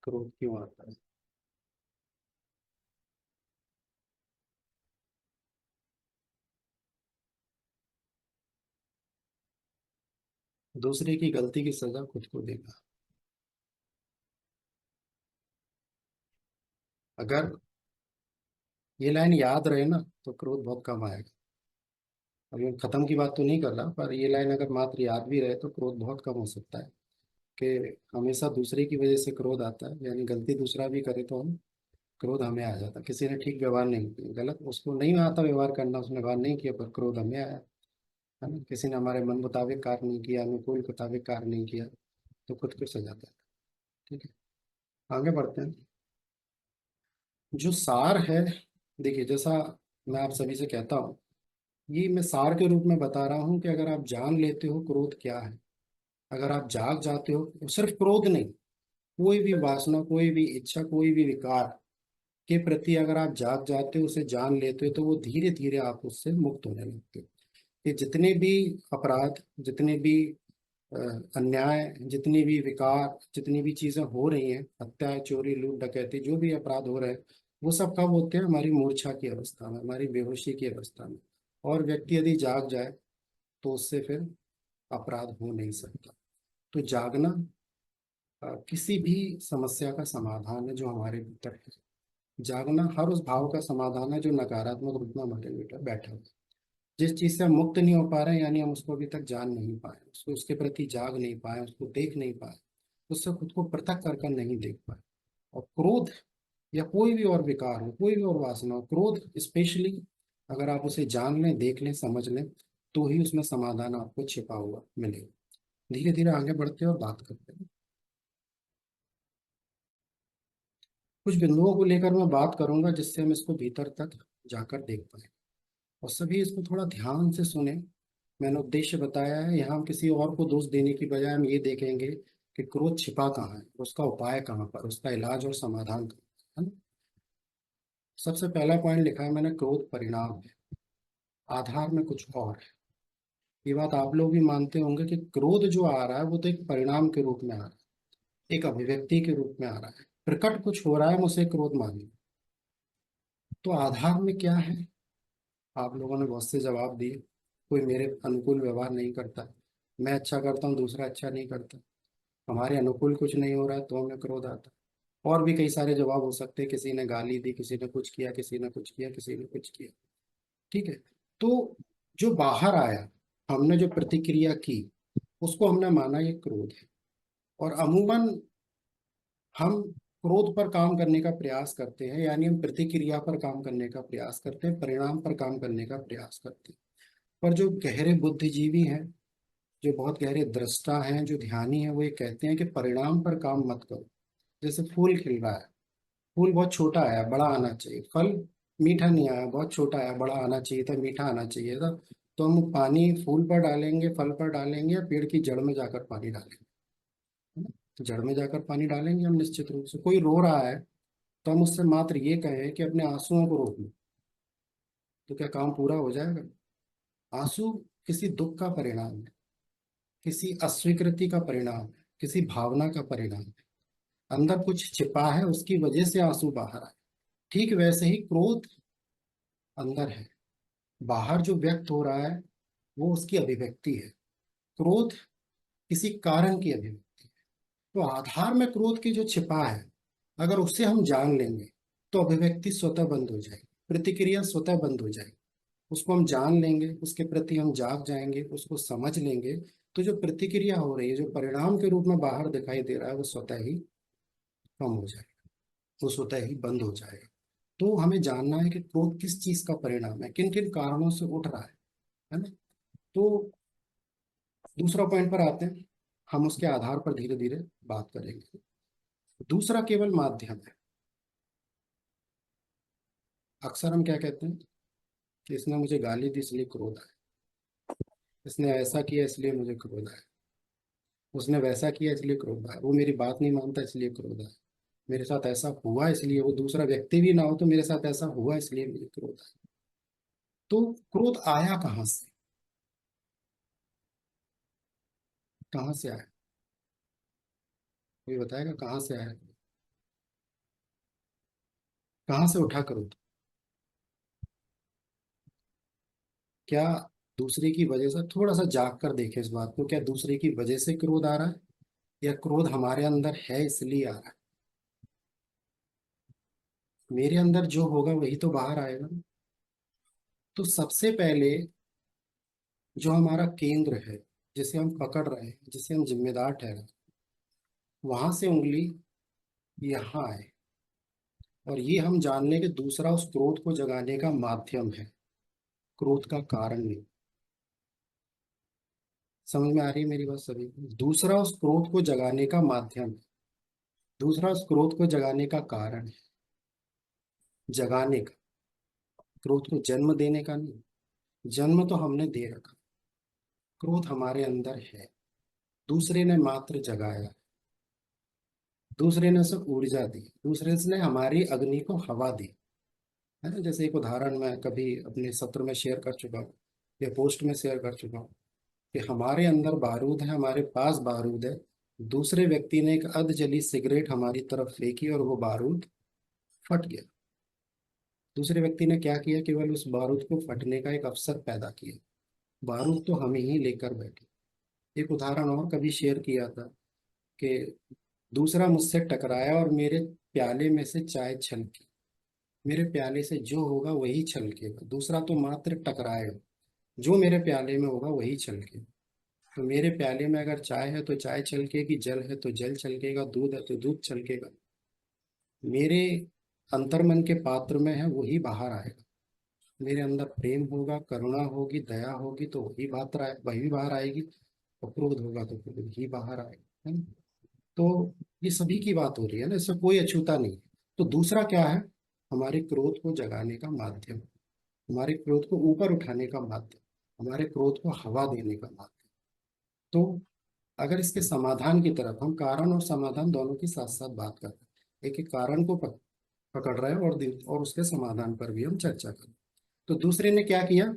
क्रोध क्यों आता है? दूसरे की गलती की सजा खुद को देना। अगर ये लाइन याद रहे ना तो क्रोध बहुत कम आएगा। अभी मैं खत्म की बात तो नहीं कर रहा, पर ये लाइन अगर मात्र याद भी रहे तो क्रोध बहुत कम हो सकता है। कि हमेशा दूसरे की वजह से क्रोध आता है, यानी गलती दूसरा भी करे तो हम क्रोध हमें आ जाता है। किसी ने ठीक व्यवहार नहीं किया, गलत उसको नहीं आता व्यवहार करना, उसने व्यवहार नहीं किया, पर क्रोध हमें आया। है ना? किसी ने हमारे मन मुताबिक कार्य नहीं किया, अनुकूल मुताबिक कार्य नहीं किया, तो खुद को सजाता है। ठीक है, आगे बढ़ते हैं। जो सार है, देखिए जैसा मैं आप सभी से कहता हूँ, ये मैं सार के रूप में बता रहा हूँ कि अगर आप जान लेते हो क्रोध क्या है, अगर आप जाग जाते हो, सिर्फ क्रोध नहीं, कोई भी वासना, कोई भी इच्छा, कोई भी विकार के प्रति अगर आप जाग जाते हो, उसे जान लेते हो, तो वो धीरे धीरे आप उससे मुक्त होने लगते हो। कि जितने भी अपराध, जितने भी अ, अन्याय, जितनी भी विकार, जितनी भी चीजें हो रही हैं, हत्या, चोरी, लूट, डकैती, जो भी अपराध हो रहे हैं, वो सब कब होते हैं? हमारी मूर्छा की अवस्था में, हमारी बेहोशी की अवस्था में। और व्यक्ति यदि जाग जाए तो उससे फिर अपराध हो नहीं सकता। तो जागना किसी भी समस्या का समाधान है जो हमारे भीतर है। जागना हर उस भाव का समाधान है जो नकारात्मक रूप में हमारे भीतर बैठा हुआ है। जिस चीज से हम मुक्त नहीं हो पा रहे हैं, यानी हम उसको अभी तक जान नहीं पाए, उसको, उसके प्रति जाग नहीं पाए, उसको देख नहीं पाए, उससे खुद को पृथक कर कर नहीं देख पाए। और क्रोध या कोई भी और विकार हो, कोई भी और वासना हो, क्रोध स्पेशली, अगर आप उसे जान लें, देख लें, समझ लें, तो ही उसमें समाधान आपको छिपा हुआ मिलेगा। धीरे धीरे आगे बढ़ते हैं और बात करते हैं। कुछ बिंदुओं को लेकर मैं बात करूंगा जिससे हम इसको भीतर तक जाकर देख पाए, और सभी इसको थोड़ा ध्यान से सुने। मैंने उद्देश्य बताया है, यहाँ हम किसी और को दोष देने की बजाय हम ये देखेंगे कि क्रोध छिपा कहाँ है, उसका उपाय कहाँ पर, उसका इलाज और समाधान कहाँ है ना? सबसे पहला पॉइंट लिखा है मैंने, क्रोध परिणाम है, आधार में कुछ और है। ये बात आप लोग भी मानते होंगे कि क्रोध जो आ रहा है वो तो एक परिणाम के रूप में आ रहा है, एक अभिव्यक्ति के रूप में आ रहा है, प्रकट कुछ हो रहा है, हम उसे क्रोध मानेंगे। तो आधार में क्या है? आप लोगों ने बहुत से जवाब दिए। कोई मेरे अनुकूल व्यवहार नहीं करता, मैं अच्छा करता हूँ, दूसरा अच्छा नहीं करता, हमारे अनुकूल कुछ नहीं हो रहा है तो हमें क्रोध आता है। और भी कई सारे जवाब हो सकते हैं, किसी ने गाली दी, किसी ने कुछ किया, किसी ने कुछ किया, किसी ने कुछ किया। ठीक है, तो जो बाहर आया, हमने जो प्रतिक्रिया की, उसको हमने माना ये क्रोध है। और अमूमन हम क्रोध पर काम करने का प्रयास करते हैं, यानी हम प्रतिक्रिया पर काम करने का प्रयास करते हैं, परिणाम पर काम करने का प्रयास करते हैं। पर जो गहरे बुद्धिजीवी हैं, जो बहुत गहरे दृष्टा हैं, जो ध्यानी हैं, वो ये कहते हैं कि परिणाम पर काम मत करो। जैसे फूल खिल रहा है, फूल बहुत छोटा आया, बड़ा आना चाहिए, फल मीठा नहीं आया, बहुत छोटा आया, बड़ा आना चाहिए था, मीठा आना चाहिए था। तो हम पानी फूल पर डालेंगे, फल पर डालेंगे, या पेड़ की जड़ में जाकर पानी डालेंगे? है ना? तो जड़ में जाकर पानी डालेंगे हम निश्चित रूप से। कोई रो रहा है तो हम उससे मात्र ये कहें कि अपने आंसुओं को रोक लो, तो क्या काम पूरा हो जाएगा? आंसू किसी दुख का परिणाम है, किसी अस्वीकृति का परिणाम है, किसी भावना का परिणाम है। अंदर कुछ छिपा है, उसकी वजह से आंसू बाहर आए। ठीक वैसे ही क्रोध अंदर है, बाहर जो व्यक्त हो रहा है वो उसकी अभिव्यक्ति है। क्रोध किसी कारण की अभिव्यक्ति है। तो आधार में क्रोध की जो छिपा है, अगर उसे हम जान लेंगे तो अभिव्यक्ति स्वतः बंद हो जाएगी, प्रतिक्रिया स्वतः बंद हो जाएगी। उसको हम जान लेंगे, उसके प्रति हम जाग जाएंगे, उसको समझ लेंगे, तो जो प्रतिक्रिया हो रही है, जो परिणाम के रूप में बाहर दिखाई दे रहा है, वो स्वतः ही कम हो जाएगा, वो स्वतः ही बंद हो जाएगा। तो हमें जानना है कि क्रोध किस चीज का परिणाम है, किन किन कारणों से उठ रहा है ना? तो दूसरा पॉइंट पर आते हैं, हम उसके आधार पर धीरे धीरे बात करेंगे। दूसरा केवल माध्यम है। अक्सर हम क्या कहते हैं कि इसने मुझे गाली दी इसलिए क्रोध आया, इसने ऐसा किया इसलिए मुझे क्रोध आया, उसने वैसा किया इसलिए क्रोध आया, वो मेरी बात नहीं मानता इसलिए क्रोध आया, मेरे साथ ऐसा हुआ इसलिए, वो दूसरा व्यक्ति भी ना हो तो मेरे साथ ऐसा हुआ इसलिए मुझे क्रोध आया। तो क्रोध आया कहाँ से? कहाँ से आया? कोई बताएगा कहाँ से आया? कहाँ से उठा क्रोध? क्या दूसरे की वजह से, थोड़ा सा जाग कर देखें इस बात को, क्या दूसरे की वजह से क्रोध आ रहा है, या क्रोध हमारे अंदर है इसलिए आ रहा है? मेरे अंदर जो होगा वही तो बाहर आएगा। तो सबसे पहले जो हमारा केंद्र है, जिसे हम पकड़ रहे हैं, जिसे हम जिम्मेदार ठहरा, वहां से उंगली यहाँ आए, और ये हम जान लें कि दूसरा उस क्रोध को जगाने का माध्यम है, क्रोध का कारण नहीं। समझ में आ रही है मेरी बात सभी को? दूसरा उस क्रोध को जगाने का माध्यम है, दूसरा उस क्रोध को जगाने का कारण है, जगाने का, क्रोध को जन्म देने का नहीं। जन्म तो हमने दे रखा, क्रोध हमारे अंदर है, दूसरे ने मात्र जगाया, दूसरे ने उसे ऊर्जा दी, दूसरे ने हमारी अग्नि को हवा दी। है ना? जैसे एक उदाहरण मैं कभी अपने सत्र में शेयर कर चुका हूँ, या पोस्ट में शेयर कर चुका हूँ, कि हमारे अंदर बारूद है, हमारे पास बारूद है, दूसरे व्यक्ति ने एक अध जली सिगरेट हमारी तरफ फेंकी और वो बारूद फट गया। दूसरे व्यक्ति ने क्या किया? केवल उस बारूद को फटने का एक अवसर पैदा किया। बारूद तो हम ही लेकर बैठे। एक उदाहरण और कभी शेयर किया था, कि दूसरा मुझसे टकराया और मेरे प्याले में से चाय छलकी। मेरे प्याले से जो होगा वही छलकेगा, दूसरा तो मात्र टकराएगा, जो मेरे प्याले में होगा वही छलकेगा। तो मेरे प्याले में अगर चाय है तो चाय छलकेगी, जल है तो जल छलकेगा, दूध है तो दूध छलकेगा। मेरे अंतर्मन के पात्र में है वही बाहर आएगा। मेरे अंदर प्रेम होगा, करुणा होगी, दया होगी, तो वही बाहर आएगी। और क्रोध होगा तो क्रोध ही बाहर आएगा, है ना? तो ये सभी की बात हो रही है ना, इससे कोई अछूता नहीं है। तो दूसरा क्या है? हमारे क्रोध को जगाने का माध्यम, हमारे क्रोध को ऊपर उठाने का माध्यम, हमारे क्रोध को हवा देने का माध्यम। तो अगर इसके समाधान की तरफ, हम कारण और समाधान दोनों की साथ साथ बात कर रहे हैं, एक एक कारण को पकड़ रहे हैं, और उसके समाधान पर भी हम चर्चा करें। तो दूसरे ने क्या किया?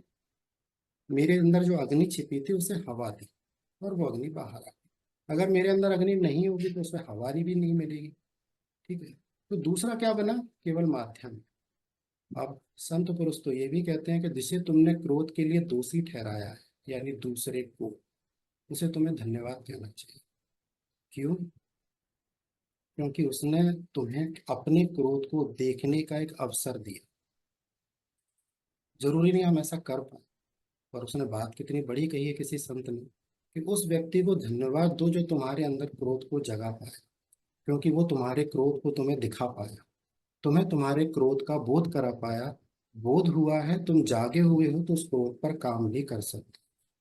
मेरे अंदर जो अग्नि छिपी थी उसे हवा दी, और वो अग्नि बाहर आ गई। अगर मेरे अंदर अग्नि नहीं होगी तो उसमें हवा भी नहीं मिलेगी। ठीक है? तो दूसरा क्या बना? केवल माध्यम। अब संत पुरुष तो ये भी कहते हैं कि जिसे तुमने क्रोध के लिए दोषी ठहराया है, यानी दूसरे को, उसे तुम्हें धन्यवाद कहना चाहिए। क्यों? क्योंकि उसने तुम्हें अपने क्रोध को देखने का एक अवसर दिया। जरूरी नहीं हम ऐसा कर पाए, पर उसने बात कितनी बड़ी कही है किसी संत ने, कि उस व्यक्ति को धन्यवाद दो जो तुम्हारे अंदर क्रोध को जगा पाए, क्योंकि वो तुम्हारे क्रोध को तुम्हें दिखा पाया, तुम्हें तुम्हारे क्रोध का बोध करा पाया। बोध हुआ है, तुम जागे हुए हो, तो उस क्रोध पर काम भी कर सकते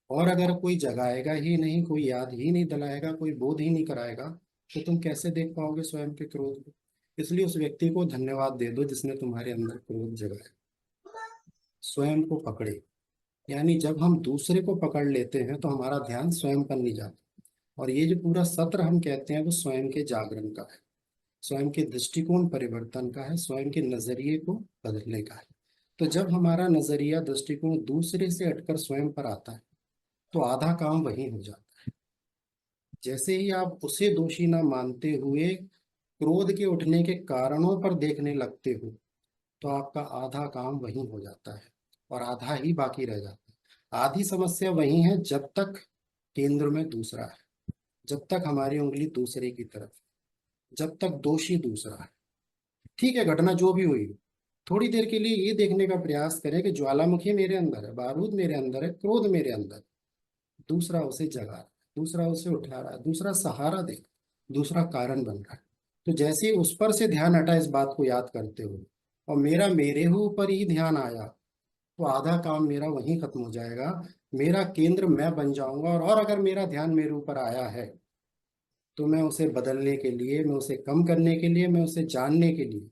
हो। और अगर कोई जगाएगा ही नहीं, कोई याद ही नहीं दिलाएगा, कोई बोध ही नहीं कराएगा, तो तुम कैसे देख पाओगे स्वयं के क्रोध को? इसलिए उस व्यक्ति को धन्यवाद दे दो जिसने तुम्हारे अंदर क्रोध जगाया। स्वयं को पकड़े, यानी जब हम दूसरे को पकड़ लेते हैं तो हमारा ध्यान स्वयं पर नहीं जाता। और ये जो पूरा सत्र हम कहते हैं वो स्वयं के जागरण का है, स्वयं के दृष्टिकोण परिवर्तन का है, स्वयं के नजरिए को बदलने का है। तो जब हमारा नजरिया दृष्टिकोण दूसरे से हटकर स्वयं पर आता है, तो आधा काम वही हो जाता है। जैसे ही आप उसे दोषी ना मानते हुए क्रोध के उठने के कारणों पर देखने लगते हो, तो आपका आधा काम वही हो जाता है, और आधा ही बाकी रह जाता है। आधी समस्या वही है जब तक केंद्र में दूसरा है, जब तक हमारी उंगली दूसरे की तरफ है, जब तक दोषी दूसरा है। ठीक है, घटना जो भी हुई, थोड़ी देर के लिए ये देखने का प्रयास करें कि ज्वालामुखी मेरे अंदर है, बारूद मेरे अंदर है, क्रोध मेरे अंदर है। दूसरा उसे जगा रहा है, दूसरा उसे उठा रहा है, दूसरा सहारा दे, दूसरा कारण बन रहा है। तो जैसे ही उस पर से ध्यान हटा, इस बात को याद करते हुए, और मेरा मेरे ही ऊपर ही ध्यान आया, तो आधा काम मेरा वहीं खत्म हो जाएगा। मेरा केंद्र मैं बन जाऊंगा। और अगर मेरा ध्यान मेरे ऊपर आया है, तो मैं उसे बदलने के लिए, मैं उसे कम करने के लिए, मैं उसे जानने के लिए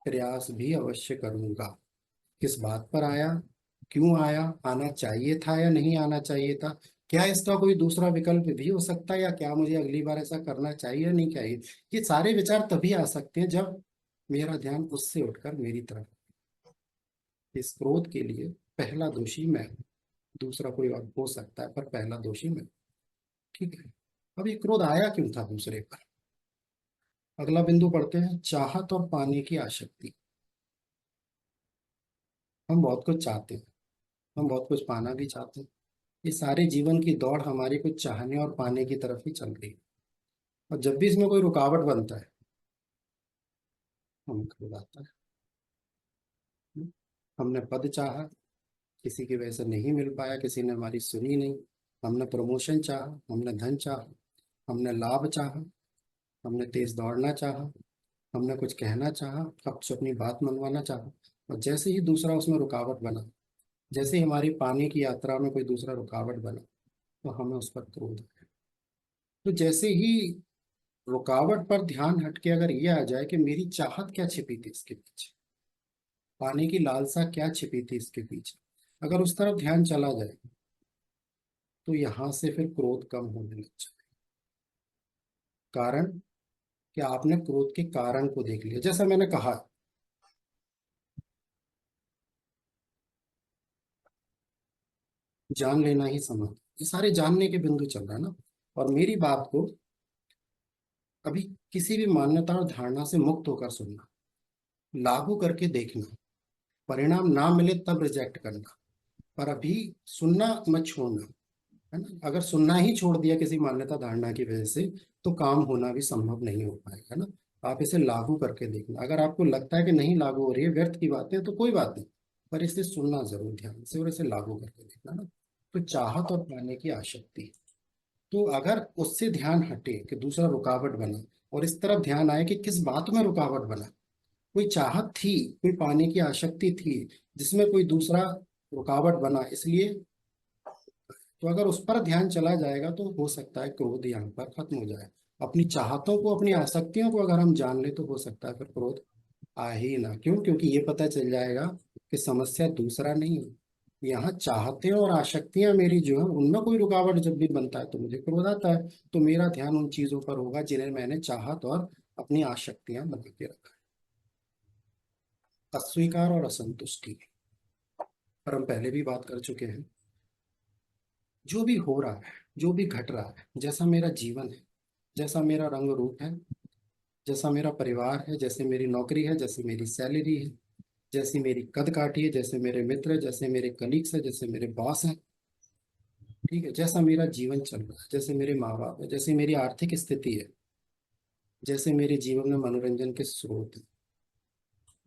प्रयास भी अवश्य करूंगा। किस बात पर आया, क्यों आया, आना चाहिए था या नहीं आना चाहिए था, क्या इसका कोई दूसरा विकल्प भी हो सकता है, या क्या मुझे अगली बार ऐसा करना चाहिए या नहीं चाहिए? ये सारे विचार तभी आ सकते हैं जब मेरा ध्यान उससे उठकर मेरी तरफ। इस क्रोध के लिए पहला दोषी मैं हूं, दूसरा कोई और हो सकता है, पर पहला दोषी मैं हूं। ठीक है? अब ये क्रोध आया क्यों था दूसरे पर? अगला बिंदु पढ़ते हैं, चाहत और पाने की आसक्ति। हम बहुत कुछ चाहते हैं, हम बहुत कुछ पाना भी चाहते हैं। ये सारे जीवन की दौड़ हमारी कुछ चाहने और पाने की तरफ ही चल रही है। और जब भी इसमें कोई रुकावट बनता है, हमें क्रोध आता है। हमने पद चाहा, किसी की वजह से नहीं मिल पाया, किसी ने हमारी सुनी नहीं। हमने प्रमोशन चाहा, हमने धन चाहा, हमने लाभ चाहा, हमने तेज दौड़ना चाहा, हमने कुछ कहना चाहा, अब से अपनी बात मनवाना चाहा। और जैसे ही दूसरा उसमें रुकावट बना, जैसे ही हमारी पाने की यात्रा में कोई दूसरा रुकावट बना, तो हमें उस पर क्रोध आया। तो जैसे ही रुकावट पर ध्यान हटके अगर ये आ जाए कि मेरी चाहत क्या छिपी थी इसके पीछे, पाने की लालसा क्या छिपी थी इसके पीछे, अगर उस तरफ ध्यान चला जाए, तो यहां से फिर क्रोध कम होने लग जाए। कारण, कि आपने क्रोध के कारण को देख लिया। जैसा मैंने कहा, जान लेना ही समाधान। ये सारे जानने के बिंदु चल रहा है ना। और मेरी बात को अभी किसी भी मान्यता और धारणा से मुक्त होकर सुनना, लागू करके देखना, परिणाम ना मिले तब रिजेक्ट करना, पर अभी सुनना मत छोड़ना। है ना। अगर सुनना ही छोड़ दिया किसी मान्यता धारणा की वजह से, तो काम होना भी संभव नहीं हो पाएगा ना। आप इसे लागू करके देखना। अगर आपको लगता है कि नहीं लागू हो रही है, व्यर्थ की बातें, तो कोई बात नहीं, पर इसे सुनना जरूर ध्यान से और इसे लागू करके देखना ना। तो चाहत और पाने की आसक्ति, तो अगर उससे ध्यान हटे कि दूसरा रुकावट बना, और इस तरफ ध्यान आए कि किस बात में रुकावट बना, कोई चाहत थी, कोई पाने की आसक्ति थी, जिसमें कोई दूसरा रुकावट बना, इसलिए, तो अगर उस पर ध्यान चला जाएगा तो हो सकता है क्रोध यहाँ पर खत्म हो जाए। अपनी चाहतों को, अपनी आसक्तियों को अगर हम जान ले, तो हो सकता है फिर क्रोध आ ही ना। क्यों? क्योंकि ये पता चल जाएगा कि समस्या दूसरा नहीं है, यहाँ चाहते और आसक्तियां मेरी जो है, उनमें कोई रुकावट जब भी बनता है तो मुझे क्रोध आता है। तो मेरा ध्यान उन चीजों पर होगा जिन्हें मैंने चाहत और अपनी आसक्तियां बना के रखा है। अस्वीकार और असंतुष्टि पर हम पहले भी बात कर चुके हैं। जो भी हो रहा है, जो भी घट रहा है, जैसा मेरा जीवन है, जैसा मेरा रंग रूप है, जैसा मेरा परिवार है, जैसे मेरी नौकरी है, जैसे मेरी सैलरी है, जैसी मेरी कद काठी है, जैसे मेरे मित्र है, जैसे मेरे कलीग्स है, जैसे मेरे बॉस हैं, ठीक है, जैसा मेरा जीवन चल रहा है, जैसे मेरे माँ बाप है, जैसे मेरी आर्थिक स्थिति है, जैसे मेरे जीवन में मनोरंजन के स्रोत है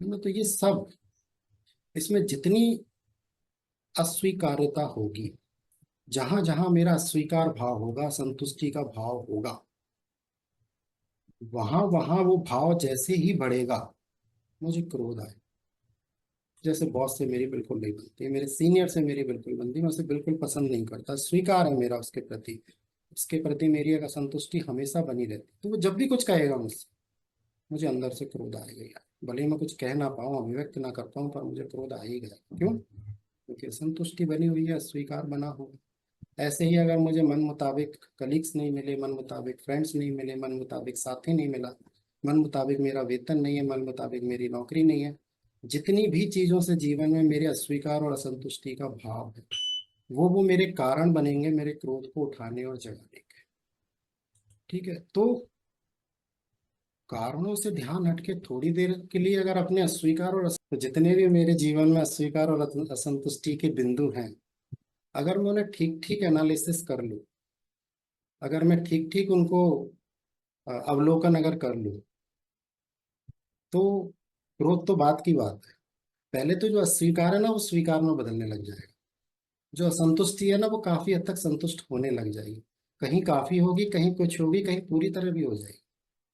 ना, तो ये सब, इसमें जितनी अस्वीकार्यता होगी, जहां जहां मेरा अस्वीकार भाव होगा, संतुष्टि का भाव होगा, वहां वहां वो भाव जैसे ही बढ़ेगा, मुझे क्रोध आए। जैसे बॉस से मेरी बिल्कुल नहीं बनती, मेरे सीनियर से मेरी बिल्कुल बनती, मैं उसे बिल्कुल पसंद नहीं करता, स्वीकार है मेरा उसके प्रति, उसके प्रति मेरी एक असंतुष्टि हमेशा बनी रहती, तो वो जब भी कुछ कहेगा मुझसे, मुझे अंदर से क्रोध आएगा यार। भले ही मैं कुछ कह ना पाऊँ, अभिव्यक्त ना कर पाऊँ, पर मुझे क्रोध आएगा। क्यों? क्योंकि असंतुष्टि बनी हुई है, अस्वीकार बना हुआ। ऐसे ही अगर मुझे मन मुताबिक कलीग्स नहीं मिले, मन मुताबिक फ्रेंड्स नहीं मिले, मन मुताबिक साथी नहीं मिला, मन मुताबिक मेरा वेतन नहीं है, मन मुताबिक मेरी नौकरी नहीं है, जितनी भी चीजों से जीवन में मेरे अस्वीकार और असंतुष्टि का भाव है, वो मेरे कारण बनेंगे मेरे क्रोध को उठाने और जगाने के। ठीक है। तो कारणों से ध्यान हटके थोड़ी देर के लिए अगर अपने अस्वीकार और तो जितने भी मेरे जीवन में अस्वीकार और असंतुष्टि के बिंदु हैं, अगर मैं उन्हें ठीक ठीक एनालिसिस कर लूँ, अगर मैं ठीक ठीक उनको अवलोकन अगर कर लूँ, तो क्रोध तो बात की बात है। पहले तो जो अस्वीकार है ना, वो स्वीकार में बदलने लग जाएगा। जो असंतुष्टि है ना, वो काफी हद तक संतुष्ट होने लग जाएगी। कहीं काफी होगी, कहीं कुछ होगी, कहीं पूरी तरह भी हो जाएगी।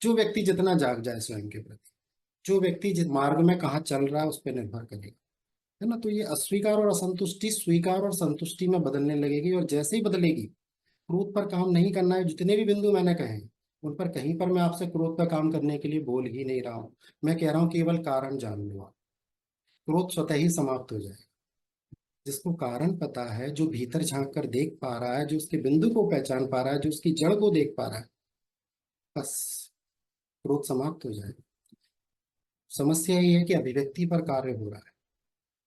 जो व्यक्ति जितना जाग जाए स्वयं के प्रति, जो व्यक्ति जिस मार्ग में कहाँ चल रहा है, उस पर निर्भर करेगा। है ना। तो ये अस्वीकार और असंतुष्टि स्वीकार और संतुष्टि में बदलने लगेगी, और जैसे ही बदलेगी, क्रोध पर काम नहीं करना है। जितने भी बिंदु मैंने कहे हैं, उन पर कहीं पर मैं आपसे क्रोध पर काम करने के लिए बोल ही नहीं रहा हूँ। मैं कह रहा हूँ केवल कारण जान लो आप, क्रोध स्वतः ही समाप्त हो जाए। जिसको कारण पता है, जो भीतर झांक कर देख पा रहा है, जो उसके बिंदु को पहचान पा रहा है, जो उसकी जड़ को देख पा रहा है, बस क्रोध समाप्त हो जाए। समस्या ये है कि अभिव्यक्ति पर कार्य हो रहा है।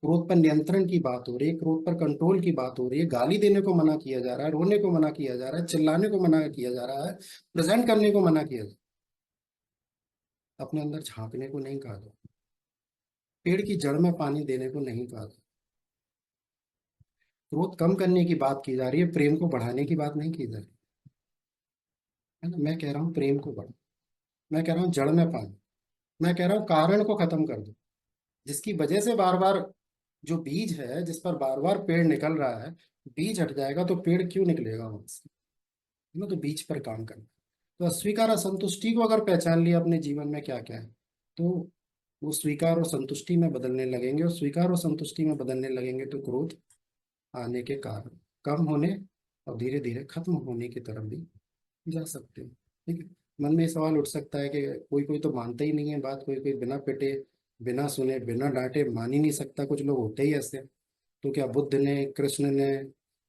क्रोध पर नियंत्रण की बात हो रही है, क्रोध पर कंट्रोल की बात हो रही है, गाली देने को मना किया जा रहा है, रोने को मना किया जा रहा है, चिल्लाने को मना किया जा रहा है, प्रेजेंट करने को मना किया जा रहा है। अपने अंदर झांकने को नहीं कहा था। पेड़ की जड़ में पानी देने को नहीं कहा था। क्रोध कम करने की बात की जा रही है, प्रेम को बढ़ाने की बात नहीं की जा रही है ना। मैं कह रहा हूँ प्रेम को बढ़ा, मैं कह रहा हूँ जड़ में पानी, मैं कह रहा हूँ कारण को खत्म कर दो, जिसकी वजह से बार बार जो बीज है, जिस पर बार बार पेड़ निकल रहा है, बीज हट जाएगा तो पेड़ क्यों निकलेगा वहां से, है ना। तो बीज पर काम करना। तो अस्वीकार असंतुष्टि को अगर पहचान लिया अपने जीवन में क्या क्या है, तो वो स्वीकार और संतुष्टि में बदलने लगेंगे, और स्वीकार और संतुष्टि में बदलने लगेंगे तो क्रोध आने के कारण कम होने और धीरे धीरे खत्म होने की तरफ भी जा सकते हैं। ठीक है। मन में ये सवाल उठ सकता है कि कोई कोई तो मानता ही नहीं है बात, कोई कोई बिना पिटे, बिना सुने, बिना डांटे मान ही नहीं सकता, कुछ लोग होते ही ऐसे। तो क्या बुद्ध ने, कृष्ण ने,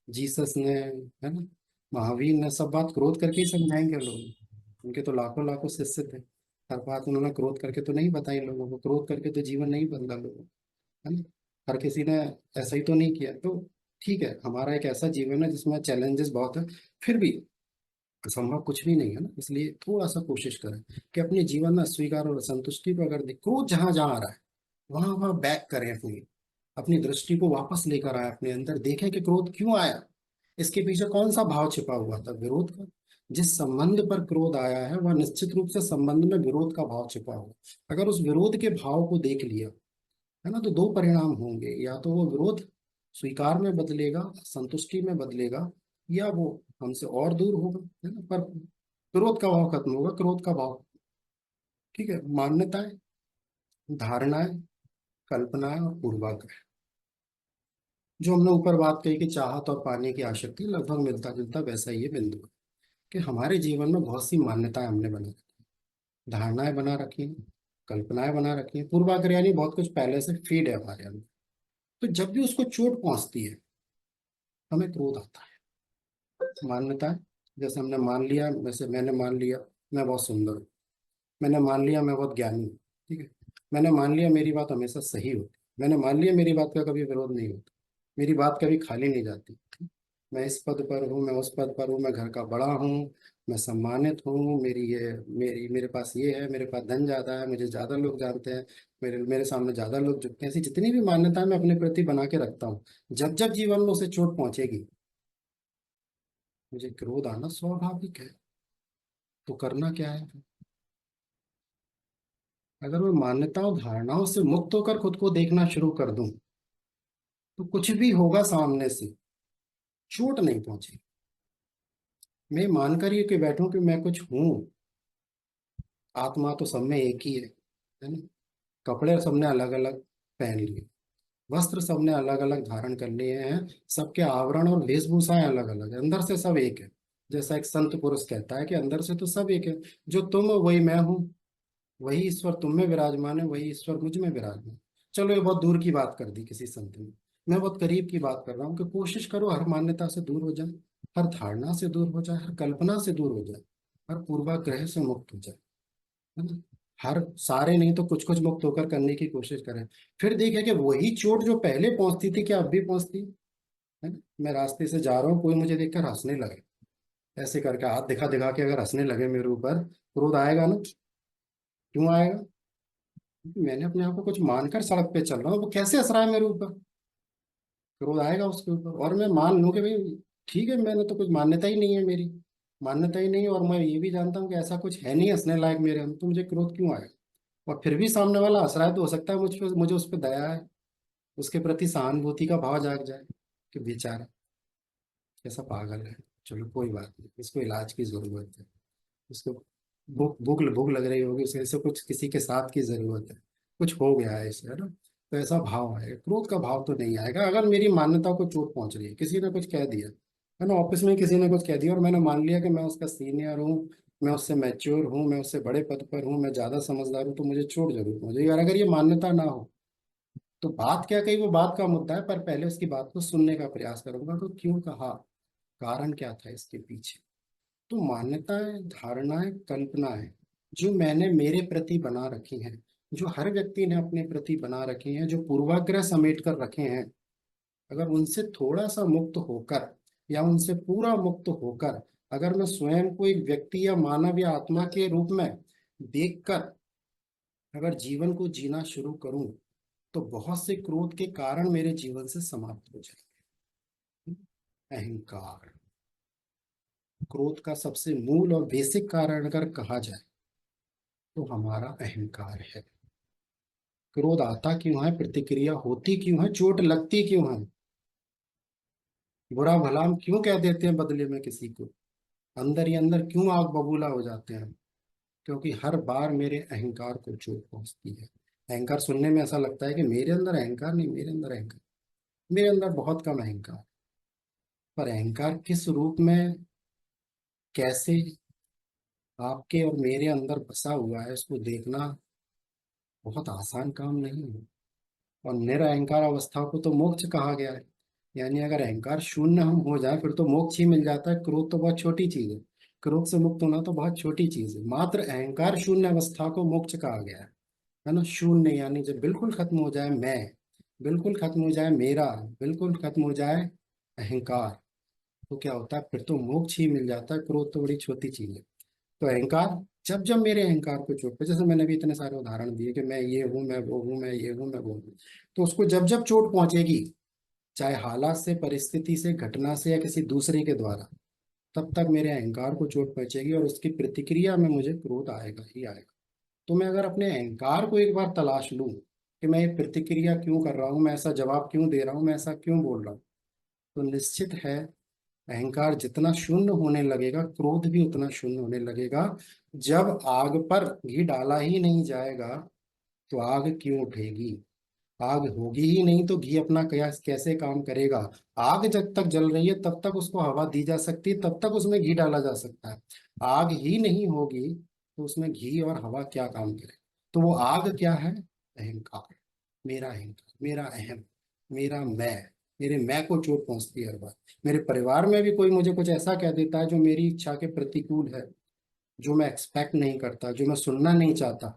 जीसस ने, है ना, महावीर ने सब बात क्रोध करके ही समझाएंगे लोग? उनके तो लाखों लाखों शिष्य थे, हर बात उन्होंने क्रोध करके तो नहीं बताई लोगों को, क्रोध करके तो जीवन नहीं बदला लोगों का, है ना। हर किसी ने ऐसा ही तो नहीं किया। तो ठीक है, हमारा एक ऐसा जीवन है जिसमें चैलेंजेस बहुत है, फिर भी असंभव कुछ भी नहीं है ना। इसलिए थोड़ा सा कोशिश करें कि अपने जीवन में अस्वीकार और असंतुष्टि को अगर क्रोध जहां जहां आ रहा है वहां वहां बैक करें, अपनी अपनी दृष्टि को वापस लेकर आए अपने अंदर, देखें कि क्रोध क्यों आया, इसके पीछे कौन सा भाव छिपा हुआ था, विरोध का। जिस संबंध पर क्रोध आया है वह निश्चित रूप से संबंध में विरोध का भाव छिपा हुआ। अगर उस विरोध के भाव को देख लिया, है ना, तो दो परिणाम होंगे, या तो वो विरोध स्वीकार में बदलेगा, संतुष्टि में बदलेगा, या वो हमसे और दूर होगा, है ना। पर क्रोध का भाव खत्म होगा, क्रोध का भाव। ठीक है। मान्यताएं, धारणाएं, कल्पनाएं और पूर्वाग्रह, जो हमने ऊपर बात कही कि चाहत और पाने की आसक्ति, लगभग मिलता जुलता वैसा ही ये बिंदु है कि हमारे जीवन में बहुत सी मान्यताएं हमने बना रखी हैं, धारणाएं बना रखी हैं, कल्पनाएं बना रखी हैं, पूर्वाग्रह यानी बहुत कुछ पहले से फीड है हमारे अंदर। तो जब भी उसको चोट पहुंचती है हमें क्रोध आता है। मान्यता है, जैसे हमने मान लिया, वैसे मैंने मान लिया मैं बहुत सुंदर हूँ, मैंने मान लिया मैं बहुत ज्ञानी हूँ। ठीक है। मैंने मान लिया मेरी बात हमेशा सही होती, मैंने मान लिया मेरी बात का कभी विरोध नहीं होता, मेरी बात कभी खाली नहीं जाती। मैं इस पद पर हूँ, मैं उस पद पर हूँ, मैं घर का बड़ा हूँ, मैं सम्मानित हूँ, मेरी मेरे पास ये है, मेरे पास धन ज्यादा है, मुझे ज्यादा लोग जानते हैं, मेरे मेरे सामने ज्यादा लोग झुकते हैं। ऐसी जितनी भी मान्यताएं मैं अपने प्रति बना के रखता हूँ, जब जब जीवन में उसे चोट पहुंचेगी मुझे क्रोध आना स्वाभाविक है। तो करना क्या है? अगर मैं मान्यताओं धारणाओं से मुक्त होकर खुद को देखना शुरू कर दूं तो कुछ भी होगा सामने से चोट नहीं पहुंचेगी। मैं मानकर ये कि बैठूं कि मैं कुछ हूं, आत्मा तो सब में एक ही है ना। कपड़े सबने अलग अलग पहन लिए, वस्त्र सबने अलग अलग धारण कर लिए हैं, सबके आवरण और वेशभूषाएं अलग अलग है, अंदर से सब एक है। जैसा एक संत पुरुष कहता है कि अंदर से तो सब एक है, जो तुम हो वही मैं हूँ, वही ईश्वर तुम में विराजमान है, वही ईश्वर मुझ में विराजमान। चलो ये बहुत दूर की बात कर दी किसी संत ने, मैं बहुत करीब की बात कर रहा हूँ कि कोशिश करो हर मान्यता से दूर हो जाए, हर धारणा से दूर हो जाए, हर कल्पना से दूर हो जाए, हर पूर्वाग्रह से मुक्त हो जाए, है ना। हर सारे नहीं तो कुछ कुछ मुक्त होकर करने की कोशिश करें। फिर देखें कि वही चोट जो पहले पहुंचती थी क्या अब भी पहुंचती है ना। मैं रास्ते से जा रहा हूँ, कोई मुझे देखकर हंसने लगे, ऐसे करके हाथ दिखा दिखा के अगर हंसने लगे मेरे ऊपर, क्रोध आएगा ना। क्यों आएगा? क्योंकि मैंने अपने आप को कुछ मानकर सड़क पे चल रहा हूँ, वो कैसे हंस रहा है मेरे ऊपर, क्रोध आएगा उसके ऊपर। और मैं मान लूँ कि भाई ठीक है, मैंने तो कुछ मान्यता ही नहीं है, मेरी मान्यता ही नहीं है, और मैं ये भी जानता हूँ कि ऐसा कुछ है नहीं हंसने लायक मेरे अंदर, तो मुझे क्रोध क्यों आएगा? और फिर भी सामने वाला हंस रहा है तो हो सकता है मुझे उस पर दया है, उसके प्रति सहानुभूति का भाव जाग जाए कि बेचारा कैसा पागल है। चलो कोई बात नहीं, इसको इलाज की जरूरत है, उसको भूख भूख भूख लग रही होगी, उसे ऐसे कुछ किसी के साथ की जरूरत है, कुछ हो गया है इसे, है ना। तो ऐसा भाव आएगा, क्रोध का भाव तो नहीं आएगा। अगर मेरी मान्यता को चोट पहुंच रही है, किसी ने कुछ कह दिया, है ना, ऑफिस में किसी ने कुछ कह दिया और मैंने मान लिया कि मैं उसका सीनियर हूँ, मैं उससे मैच्योर हूँ, मैं उससे बड़े पद पर हूँ, मैं ज्यादा समझदार हूँ, तो मुझे चोट जरूर पहुंचेगी। और अगर ये मान्यता ना हो तो बात क्या कही वो बात का मुद्दा है, पर पहले उसकी बात को सुनने का प्रयास करूंगा तो क्यों कहा, कारण क्या था इसके पीछे। तो मान्यताएं, धारणाएं, कल्पनाएं जो मैंने मेरे प्रति बना रखी हैं, जो हर व्यक्ति ने अपने प्रति बना रखी हैं, जो पूर्वाग्रह समेट कर रखे हैं, अगर उनसे थोड़ा सा मुक्त होकर या उनसे पूरा मुक्त होकर अगर मैं स्वयं को एक व्यक्ति या मानव या आत्मा के रूप में देखकर अगर जीवन को जीना शुरू करूं तो बहुत से क्रोध के कारण मेरे जीवन से समाप्त हो जाए। अहंकार। क्रोध का सबसे मूल और बेसिक कारण अगर कहा जाए तो हमारा अहंकार है। क्रोध आता क्यों है, प्रतिक्रिया होती क्यों है, चोट लगती क्यों है, बुरा भला हम क्यों कह देते हैं बदले में किसी को, अंदर ही अंदर क्यों आग बबूला हो जाते हैं। क्योंकि हर बार मेरे अहंकार को चोट पहुंचती है। अहंकार सुनने में ऐसा लगता है कि मेरे अंदर अहंकार नहीं, मेरे अंदर अहंकार, मेरे अंदर बहुत कम अहंकार। पर अहंकार किस रूप में, कैसे आपके और मेरे अंदर बसा हुआ है, इसको देखना बहुत आसान काम नहीं है। और निरअहकार अवस्था को तो मोक्ष कहा गया है। यानी अगर अहंकार शून्य हम हो जाए फिर तो मोक्ष ही मिल जाता है। क्रोध तो बहुत छोटी चीज है, क्रोध से मुक्त होना तो बहुत छोटी चीज है। मात्र अहंकार शून्य अवस्था को मोक्ष कहा गया है ना। शून्य यानी जब बिल्कुल खत्म हो जाए मैं, बिल्कुल खत्म हो जाए मेरा, बिल्कुल खत्म हो जाए अहंकार, तो क्या होता है, फिर तो मोक्ष ही मिल जाता है। क्रोध तो बड़ी छोटी चीज है। तो अहंकार, जब जब मेरे अहंकार को चोट पे, जैसे मैंने भी इतने सारे उदाहरण दिए कि मैं ये हूँ, मैं वो हूँ, मैं ये हूँ, मैं वो हूँ, तो उसको जब जब चोट पहुंचेगी, चाहे हालात से, परिस्थिति से, घटना से या किसी दूसरे के द्वारा, तब तक मेरे अहंकार को चोट पहुंचेगी और उसकी प्रतिक्रिया में मुझे क्रोध आएगा ही आएगा। तो मैं अगर अपने अहंकार को एक बार तलाश लूं कि मैं ये प्रतिक्रिया क्यों कर रहा हूँ, मैं ऐसा जवाब क्यों दे रहा हूँ, मैं ऐसा क्यों बोल रहा हूँ, तो निश्चित है अहंकार जितना शून्य होने लगेगा, क्रोध भी उतना शून्य होने लगेगा। जब आग पर घी डाला ही नहीं जाएगा तो आग क्यों उठेगी। आग होगी ही नहीं तो घी अपना कैसे काम करेगा। आग जब तक जल रही है तब तक उसको हवा दी जा सकती है, तब तक उसमें घी डाला जा सकता है। आग ही नहीं होगी तो उसमें घी और हवा क्या काम करे। तो वो आग क्या है, अहंकार। मेरा अहंकार, मेरा अहम, मेरा मेरे मैं को चोट पहुंचती है हर बार। मेरे परिवार में भी कोई मुझे कुछ ऐसा कह देता है जो मेरी इच्छा के प्रतिकूल है, जो मैं एक्सपेक्ट नहीं करता, जो मैं सुनना नहीं चाहता,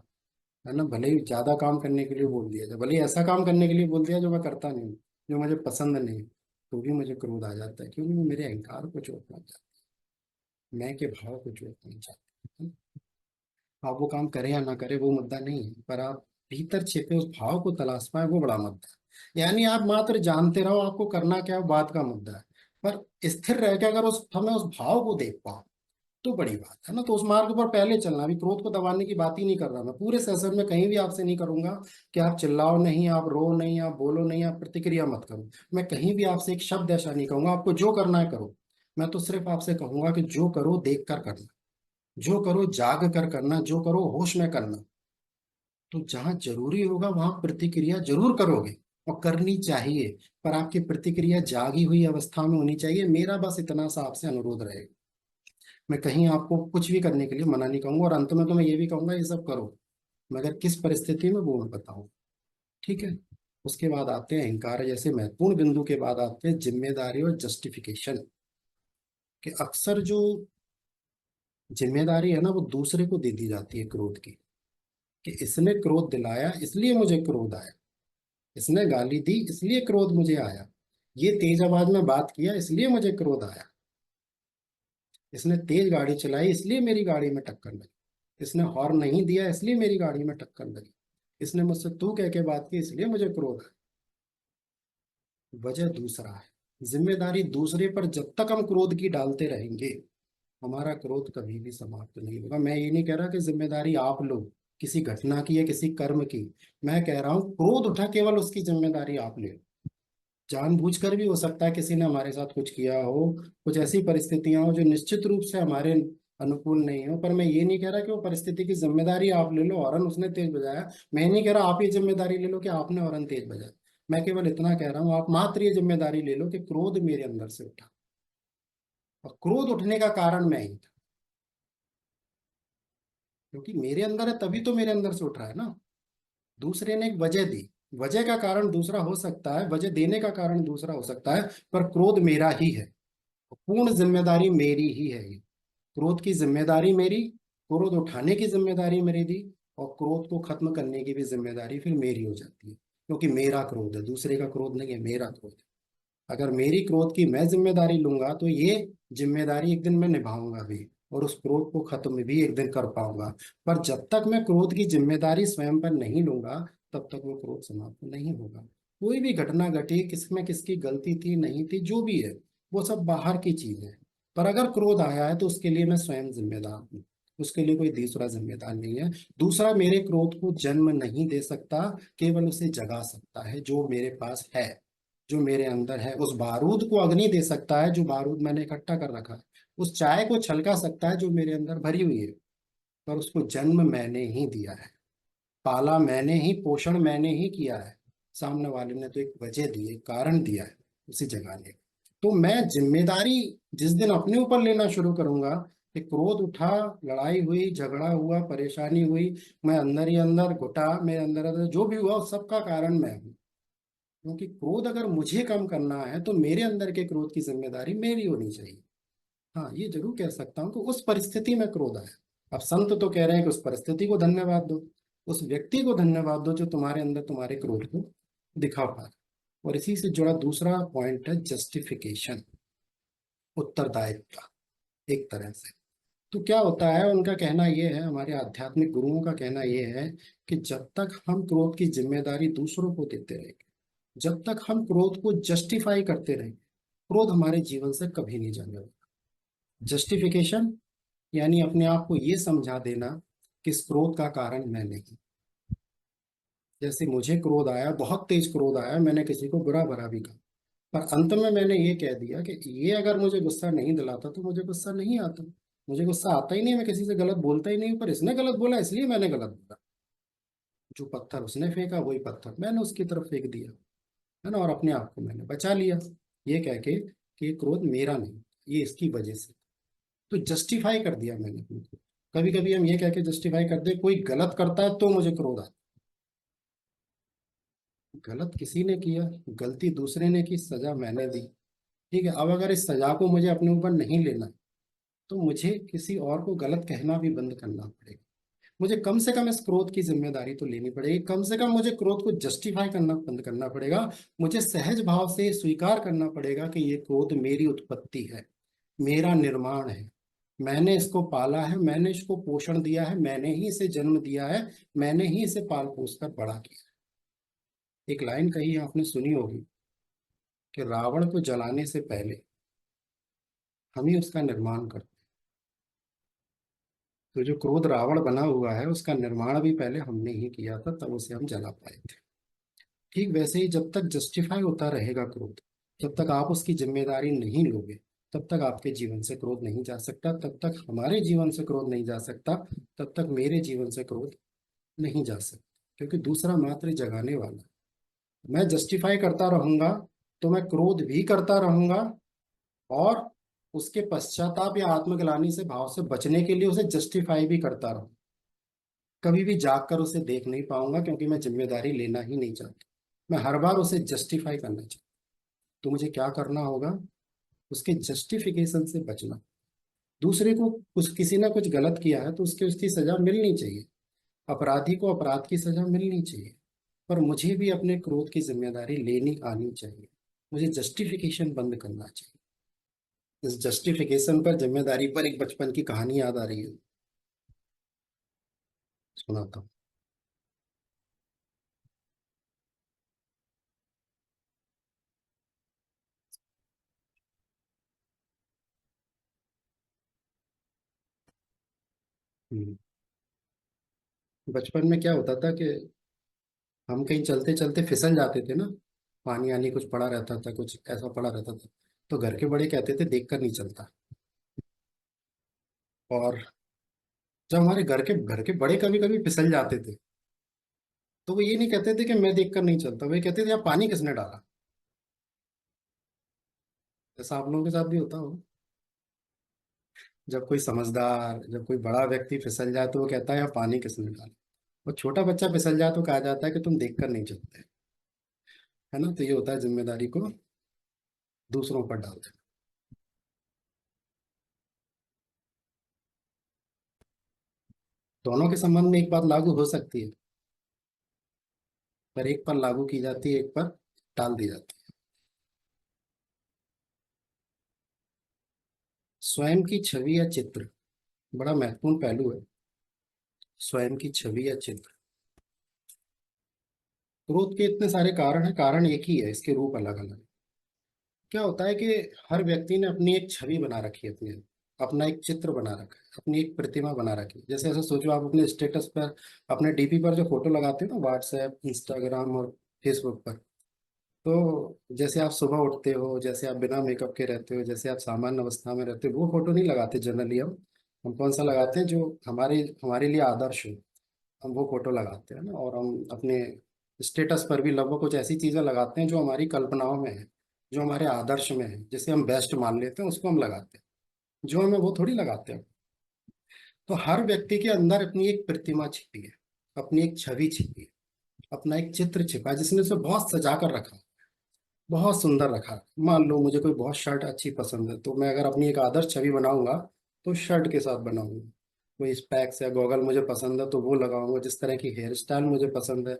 है ना। भले ही ज्यादा काम करने के लिए बोल दिया जाए, भले ही ऐसा काम करने के लिए बोल दिया जो मैं करता नहीं हूँ, जो मुझे पसंद नहीं, तो भी मुझे क्रोध आ जाता है, क्योंकि वो मेरे अहंकार को चोट पहुंच जाता है, मैं के भाव को चोट पहुंच जाता है। आप वो काम करें या ना करें वो मुद्दा नहीं है, पर आप भीतर छिपे उस भाव को तलाश पाए वो बड़ा मुद्दा है। यानी आप मात्र जानते रहो आपको करना क्या है, बात का मुद्दा है। पर स्थिर रह के अगर उस हमें उस भाव को देख पाओ तो बड़ी बात है ना। तो उस मार्ग पर पहले चलना। अभी क्रोध को दबाने की बात ही नहीं कर रहा मैं, पूरे सेशन में कहीं भी आपसे नहीं करूंगा कि आप चिल्लाओ नहीं, आप रो नहीं, आप बोलो नहीं, आप प्रतिक्रिया मत करो। मैं कहीं भी आपसे एक शब्द ऐसा नहीं कहूंगा आपको जो करना है करो। मैं तो सिर्फ आपसे कहूंगा कि जो करो देख कर करना, जो करो जाग कर करना, जो करो होश में करना। तो जहां जरूरी होगा वहां प्रतिक्रिया जरूर करोगे और करनी चाहिए, पर आपकी प्रतिक्रिया जागी हुई अवस्था में होनी चाहिए। मेरा बस इतना सा आपसे अनुरोध रहेगा। मैं कहीं आपको कुछ भी करने के लिए मना नहीं कहूंगा, और अंत में तो मैं ये भी कहूंगा ये सब करो, मगर किस परिस्थिति में वो मैं बताऊं। ठीक है। उसके बाद आते हैं अहंकार जैसे महत्वपूर्ण बिंदु के बाद आते हैं जिम्मेदारी और जस्टिफिकेशन। कि अक्सर जो जिम्मेदारी है ना वो दूसरे को दे दी जाती है क्रोध की, कि इसने क्रोध दिलाया इसलिए मुझे क्रोध आया, इसने गाली दी इसलिए क्रोध मुझे आया, ये तेज आवाज में बात किया इसलिए मुझे क्रोध आया, इसने तेज गाड़ी चलाई इसलिए मेरी गाड़ी में टक्कर लगी, इसने हॉर्न नहीं दिया इसलिए मेरी गाड़ी में टक्कर लगी, इसने मुझसे तू कह के बात की इसलिए मुझे क्रोध है। वजह दूसरा है। जिम्मेदारी दूसरे पर जब तक हम क्रोध की डालते रहेंगे हमारा क्रोध कभी भी समाप्त नहीं होगा। मैं ये नहीं कह रहा कि जिम्मेदारी आप लो किसी घटना की या किसी कर्म की। मैं कह रहा हूँ क्रोध उठा केवल उसकी जिम्मेदारी आप ले लो। जानबूझकर भी हो सकता है किसी ने हमारे साथ कुछ किया हो, कुछ ऐसी परिस्थितियां हो जो निश्चित रूप से हमारे अनुकूल नहीं हो, पर मैं ये नहीं कह रहा कि वो परिस्थिति की जिम्मेदारी आप ले लो, हॉर्न उसने तेज बजाया, मैं नहीं कह रहा आप ये जिम्मेदारी ले लो कि आपने हॉर्न तेज बजाया। मैं केवल इतना कह रहा हूँ आप मात्र ये जिम्मेदारी ले लो कि क्रोध मेरे अंदर से उठा, और क्रोध उठने का कारण मैं ही था, क्योंकि मेरे अंदर है तभी तो मेरे अंदर से उठ रहा है ना। दूसरे ने एक वजह दी, वजह का कारण दूसरा हो सकता है, वजह देने का कारण दूसरा हो सकता है, पर क्रोध मेरा ही है, पूर्ण जिम्मेदारी मेरी ही है ये। क्रोध की जिम्मेदारी मेरी, क्रोध उठाने की जिम्मेदारी मेरी दी, और क्रोध को खत्म करने की भी जिम्मेदारी फिर मेरी हो जाती है, क्योंकि मेरा क्रोध है, दूसरे का क्रोध नहीं है, मेरा क्रोध है। अगर मेरी क्रोध की मैं जिम्मेदारी लूंगा तो ये जिम्मेदारी एक दिन मैं निभाऊंगा भी, और उस क्रोध को खत्म भी एक दिन कर पाऊंगा। पर जब तक मैं क्रोध की जिम्मेदारी स्वयं पर नहीं लूंगा तब तक वो क्रोध समाप्त नहीं होगा। कोई भी घटना घटी, किसमें किसकी गलती थी नहीं थी जो भी है, वो सब बाहर की चीज है। पर अगर क्रोध आया है तो उसके लिए मैं स्वयं जिम्मेदार हूँ, उसके लिए कोई दूसरा जिम्मेदार नहीं है। दूसरा मेरे क्रोध को जन्म नहीं दे सकता, केवल उसे जगा सकता है जो मेरे पास है, जो मेरे अंदर है। उस बारूद को अग्नि दे सकता है जो बारूद मैंने इकट्ठा कर रखा है। उस चाय को छलका सकता है जो मेरे अंदर भरी हुई है। पर उसको जन्म मैंने ही दिया है, पाला मैंने ही, पोषण मैंने ही किया है। सामने वाले ने तो एक वजह दी, एक कारण दिया है उसे जगाने का। तो मैं जिम्मेदारी जिस दिन अपने ऊपर लेना शुरू करूंगा कि क्रोध उठा, लड़ाई हुई, झगड़ा हुआ, परेशानी हुई, मैं अंदर ही अंदर घुटा, मेरे अंदर अंदर जो भी हुआ उस सब का कारण मैं हूँ। क्योंकि क्रोध अगर मुझे कम करना है तो मेरे अंदर के क्रोध की जिम्मेदारी मेरी होनी चाहिए। हाँ, ये जरूर कह सकता हूँ कि उस परिस्थिति में क्रोध आया। अब संत तो कह रहे हैं कि उस परिस्थिति को धन्यवाद दो, उस व्यक्ति को धन्यवाद दो जो तुम्हारे अंदर तुम्हारे क्रोध को दिखा पा रहा है। और इसी से जुड़ा दूसरा पॉइंट है जस्टिफिकेशन, उत्तरदायित्व एक तरह से। तो क्या होता है, उनका कहना यह है, हमारे आध्यात्मिक गुरुओं का कहना यह है कि जब तक हम क्रोध की जिम्मेदारी दूसरों को देते रहेंगे, जब तक हम क्रोध को जस्टिफाई करते रहेंगे, क्रोध हमारे जीवन से कभी नहीं जाने वाला। जस्टिफिकेशन यानी अपने आप को ये समझा देना कि इस क्रोध का कारण मैं नहीं। जैसे मुझे क्रोध आया, बहुत तेज क्रोध आया, मैंने किसी को बुरा भरा भी कहा, पर अंत में मैंने ये कह दिया कि ये अगर मुझे गुस्सा नहीं दिलाता तो मुझे गुस्सा नहीं आता। मुझे गुस्सा आता ही नहीं, मैं किसी से गलत बोलता ही नहीं हूं, पर इसने गलत बोला इसलिए मैंने गलत बोला। जो पत्थर उसने फेंका वही पत्थर मैंने उसकी तरफ फेंक दिया, है ना, और अपने आप को मैंने बचा लिया, ये कह के कि ये क्रोध मेरा नहीं, ये इसकी वजह से। तो जस्टिफाई कर दिया मैंने अपने को। कभी कभी हम ये कह के जस्टिफाई कर दे, कोई गलत करता है तो मुझे क्रोध आता है। गलत किसी ने किया, गलती दूसरे ने की, सजा मैंने दी। ठीक है, अब अगर इस सजा को मुझे अपने ऊपर नहीं लेना तो मुझे किसी और को गलत कहना भी बंद करना पड़ेगा। मुझे कम से कम इस क्रोध की जिम्मेदारी तो लेनी पड़ेगी, कम से कम मुझे क्रोध को जस्टिफाई करना बंद करना पड़ेगा। मुझे सहज भाव से स्वीकार करना पड़ेगा कि ये क्रोध मेरी उत्पत्ति है, मेरा निर्माण है, मैंने इसको पाला है, मैंने इसको पोषण दिया है, मैंने ही इसे जन्म दिया है, मैंने ही इसे पाल पोस कर बड़ा किया। एक लाइन कही आपने सुनी होगी कि रावण को जलाने से पहले हम ही उसका निर्माण करते हैं। तो जो क्रोध रावण बना हुआ है उसका निर्माण भी पहले हमने ही किया था, तब उसे हम जला पाए थे। ठीक वैसे ही जब तक जस्टिफाई होता रहेगा क्रोध, जब तक आप उसकी जिम्मेदारी नहीं लोगे, तब तक आपके जीवन से क्रोध नहीं जा सकता, तब तक हमारे जीवन से क्रोध नहीं जा सकता, तब तक मेरे जीवन से क्रोध नहीं जा सकता। क्योंकि दूसरा मात्र जगाने वाला है। मैं जस्टिफाई करता रहूंगा तो मैं क्रोध भी करता रहूंगा, और उसके पश्चाताप या आत्मग्लानि से भाव से बचने के लिए उसे जस्टिफाई भी करता रहूं। कभी भी जाग कर उसे देख नहीं पाऊंगा क्योंकि मैं जिम्मेदारी लेना ही नहीं चाहता, मैं हर बार उसे जस्टिफाई करना चाहता। तो मुझे क्या करना होगा, उसके जस्टिफिकेशन से बचना। दूसरे को कुछ, किसी ने कुछ गलत किया है तो उसके उसकी सजा मिलनी चाहिए, अपराधी को अपराध की सजा मिलनी चाहिए। पर मुझे भी अपने क्रोध की जिम्मेदारी लेनी आनी चाहिए, मुझे जस्टिफिकेशन बंद करना चाहिए। इस जस्टिफिकेशन पर, जिम्मेदारी पर एक बचपन की कहानी याद आ रही है, सुनाता हूँ। हम्म। बचपन में क्या होता था कि हम कहीं चलते चलते फिसल जाते थे ना, पानी आनी कुछ पड़ा रहता था, कुछ ऐसा पड़ा रहता था, तो घर के बड़े कहते थे देख कर नहीं चलता। और जब हमारे घर के बड़े कभी कभी फिसल जाते थे तो वो ये नहीं कहते थे कि मैं देख कर नहीं चलता, वो ये कहते थे यार पानी किसने डाला। ऐसा आप लोगों के साथ भी होता हो? जब कोई समझदार, जब कोई बड़ा व्यक्ति फिसल जाए तो वो कहता है यार पानी किसने डाला। और छोटा बच्चा फिसल जाए तो कहा जाता है कि तुम देख कर नहीं चलते, है ना। तो ये होता है जिम्मेदारी को दूसरों पर डाल देना। दोनों के संबंध में एक बात लागू हो सकती है, पर एक पर लागू की जाती है, एक पर टाल दी जाती है। स्वयं की छवि या चित्र बड़ा महत्वपूर्ण पहलू है। स्वयं की छवि या चित्र। क्रोध के इतने सारे कारण हैं, कारण एक ही है, इसके रूप अलग अलग। क्या होता है कि हर व्यक्ति ने अपनी एक छवि बना रखी है, अपने अपना एक चित्र बना रखा है, अपनी एक प्रतिमा बना रखी है। जैसे ऐसे सोचो, आप अपने स्टेटस पर, अपने डीपी पर जो फोटो लगाते हो ना, व्हाट्सएप, इंस्टाग्राम और फेसबुक पर, तो जैसे आप सुबह उठते हो, जैसे आप बिना मेकअप के रहते हो, जैसे आप सामान्य अवस्था में रहते हो, वो फोटो नहीं लगाते जनरली। हम कौन सा लगाते हैं, जो हमारे हमारे लिए आदर्श हो, हम वो फोटो लगाते हैं ना। और हम अपने स्टेटस पर भी लगभग कुछ ऐसी चीजें लगाते हैं जो हमारी कल्पनाओं में है, जो हमारे आदर्श में है, जिसे हम बेस्ट मान लेते हैं, उसको हम लगाते हैं। जो हमें वो थोड़ी लगाते हैं। तो हर व्यक्ति के अंदर अपनी एक प्रतिमा छिपी है, अपनी एक छवि छिपी है, अपना एक चित्र छिपा है, जिसने उसे बहुत सजा कर रखा है, बहुत सुंदर रखा है। मान लो मुझे कोई बहुत शर्ट अच्छी पसंद है, तो मैं अगर अपनी एक आदर्श छवि बनाऊंगा तो शर्ट के साथ बनाऊंगा। कोई स्पेक्स या गॉगल मुझे पसंद है तो वो लगाऊंगा। जिस तरह की हेयर स्टाइल मुझे पसंद है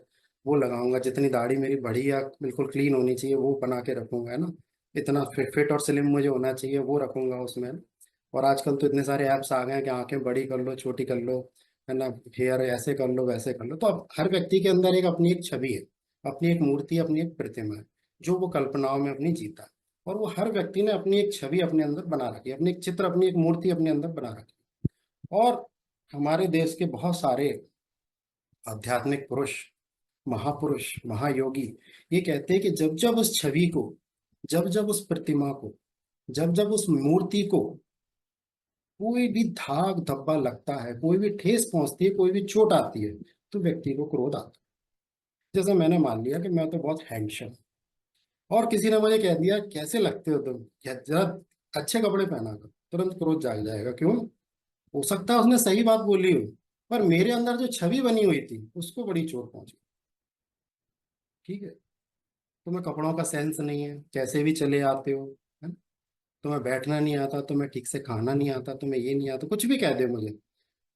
वो लगाऊंगा। जितनी दाढ़ी मेरी बड़ी या बिल्कुल क्लीन होनी चाहिए वो बना के रखूंगा, है ना। इतना फिट फिट और स्लिम मुझे होना चाहिए वो रखूंगा उसमें। और आजकल तो इतने सारे ऐप्स आ गए हैं कि आंखें बड़ी कर लो, छोटी कर लो, है ना, हेयर ऐसे कर लो, वैसे कर लो। तो अब हर व्यक्ति के अंदर एक अपनी एक छवि है, अपनी एक मूर्ति, अपनी एक प्रतिमा है, जो वो कल्पनाओं में अपनी जीता है। और वो हर व्यक्ति ने अपनी एक छवि अपने अंदर बना रखी है, अपनी एक चित्र, अपनी एक मूर्ति अपने अंदर बना रखी है। और हमारे देश के बहुत सारे आध्यात्मिक पुरुष, महापुरुष, महायोगी ये कहते हैं कि जब जब उस छवि को, जब जब उस प्रतिमा को, जब जब उस मूर्ति को कोई भी धाग धब्बा लगता है, कोई भी ठेस पहुंचती है, कोई भी चोट आती है, तो व्यक्ति को क्रोध आता है। जैसे मैंने मान लिया कि मैं तो बहुत हैंडसम, और किसी ने मुझे कह दिया कैसे लगते हो तुम, क्या जरा अच्छे कपड़े पहना कर, तुरंत क्रोध जाग जाएगा। क्यों? हो सकता है उसने सही बात बोली हो, पर मेरे अंदर जो छवि बनी हुई थी उसको बड़ी चोट पहुंची। ठीक है। तुम्हें कपड़ों का सेंस नहीं है, कैसे भी चले आते हो, है ना? तुम्हें बैठना नहीं आता, तुम्हें ठीक से खाना नहीं आता, तुम्हें ये नहीं आता, कुछ भी कह दे मुझे,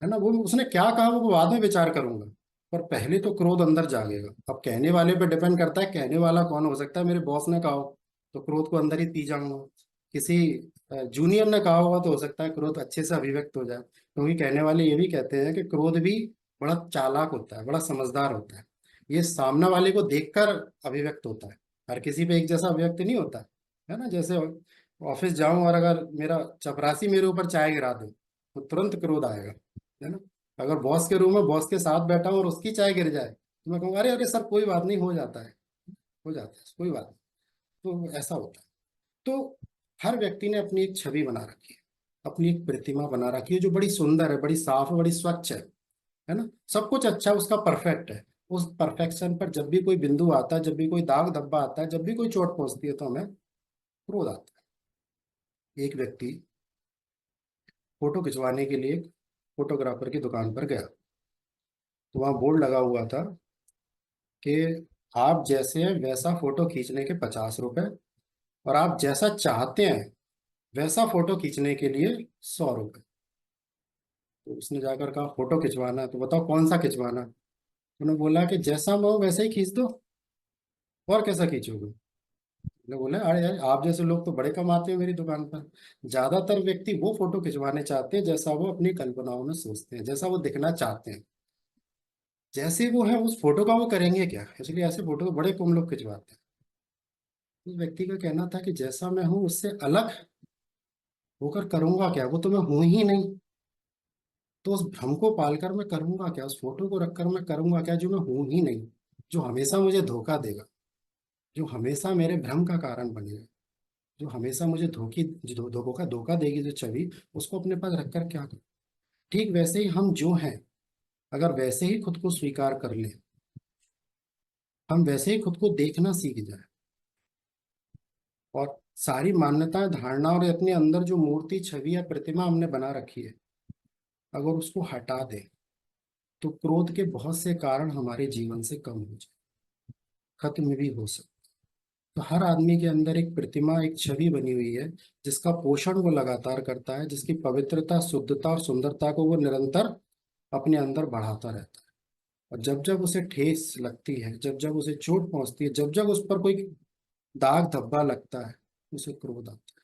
है ना। वो उसने क्या कहा वो बाद में विचार करूंगा, पर पहले तो क्रोध अंदर जागेगा। अब कहने वाले पे डिपेंड करता है, कहने वाला कौन हो सकता है। मेरे बॉस ने कहा हो तो क्रोध को अंदर ही पी जाऊंगा। किसी जूनियर ने कहा होगा तो हो सकता है क्रोध अच्छे से अभिव्यक्त हो जाए, क्योंकि कहने वाले ये भी कहते हैं कि क्रोध भी बड़ा चालाक होता है, बड़ा समझदार होता है। ये सामने वाले को देखकर अभिव्यक्त होता है, हर किसी पे एक जैसा अभिव्यक्त नहीं होता है ना। जैसे ऑफिस जाऊं और अगर मेरा चपरासी मेरे ऊपर चाय गिरा दे तो तुरंत क्रोध आएगा, है ना। अगर बॉस के रूम में बॉस के साथ बैठा हूं और उसकी चाय गिर जाए तो मैं कहूँगा अरे अरे सर कोई बात नहीं, हो जाता है, हो जाता है, कोई बात नहीं। तो ऐसा होता है। तो हर व्यक्ति ने अपनी एक छवि बना रखी है, अपनी एक प्रतिमा बना रखी है, जो बड़ी सुंदर है, बड़ी साफ है, बड़ी स्वच्छ है ना। सब कुछ अच्छा उसका परफेक्ट है। उस परफेक्शन पर जब भी कोई बिंदु आता है, जब भी कोई दाग धब्बा आता है, जब भी कोई चोट पहुंचती है तो हमें क्रोध आता है। एक व्यक्ति फोटो खिंचवाने के लिए फोटोग्राफर की दुकान पर गया, तो वहां बोर्ड लगा हुआ था कि आप जैसे हैं वैसा फोटो खींचने के 50 रुपए, और आप जैसा चाहते हैं वैसा फोटो खींचने के लिए 100 रुपए। तो उसने जाकर कहा फोटो खिंचवाना है तो बताओ कौन सा खिंचवाना है। उन्होंने बोला कि जैसा मैं हूं वैसे ही खींच दो, और कैसा खींचोगे। मैंने बोला अरे यार आप जैसे लोग तो बड़े कमाते हैं मेरी दुकान पर। ज्यादातर व्यक्ति वो फोटो खिंचवाने चाहते हैं जैसा वो अपनी कल्पनाओं में सोचते हैं, जैसा वो दिखना चाहते हैं। जैसे वो है उस फोटो का वो करेंगे क्या, इसलिए ऐसे फोटो तो बड़े कम लोग खिंचवाते हैं। उस व्यक्ति का कहना था कि जैसा मैं हूं उससे अलग होकर करूंगा क्या, वो तो मैं हूं ही नहीं। तो उस भ्रम को पालकर मैं करूंगा क्या, उस फोटो को रखकर मैं करूंगा क्या जो मैं हूं ही नहीं, जो हमेशा मुझे धोखा देगा, जो हमेशा मेरे भ्रम का कारण बनेगा, जो हमेशा मुझे धोखा देगी जो छवि, उसको अपने पास रखकर क्या करूं। ठीक वैसे ही हम जो हैं, अगर वैसे ही खुद को स्वीकार कर लें, हम वैसे ही खुद को देखना सीख जाए, और सारी मान्यताएं, धारणा और अपने अंदर जो मूर्ति, छवि या प्रतिमा हमने बना रखी है, अगर उसको हटा दें तो क्रोध के बहुत से कारण हमारे जीवन से कम हो जाए, खत्म भी हो सकते। तो हर आदमी के अंदर एक प्रतिमा, एक छवि बनी हुई है, जिसका पोषण वो लगातार करता है, जिसकी पवित्रता, शुद्धता और सुंदरता को वो निरंतर अपने अंदर बढ़ाता रहता है। और जब जब उसे ठेस लगती है, जब जब उसे चोट पहुंचती है, जब जब उस पर कोई दाग धब्बा लगता है, उसे क्रोध आता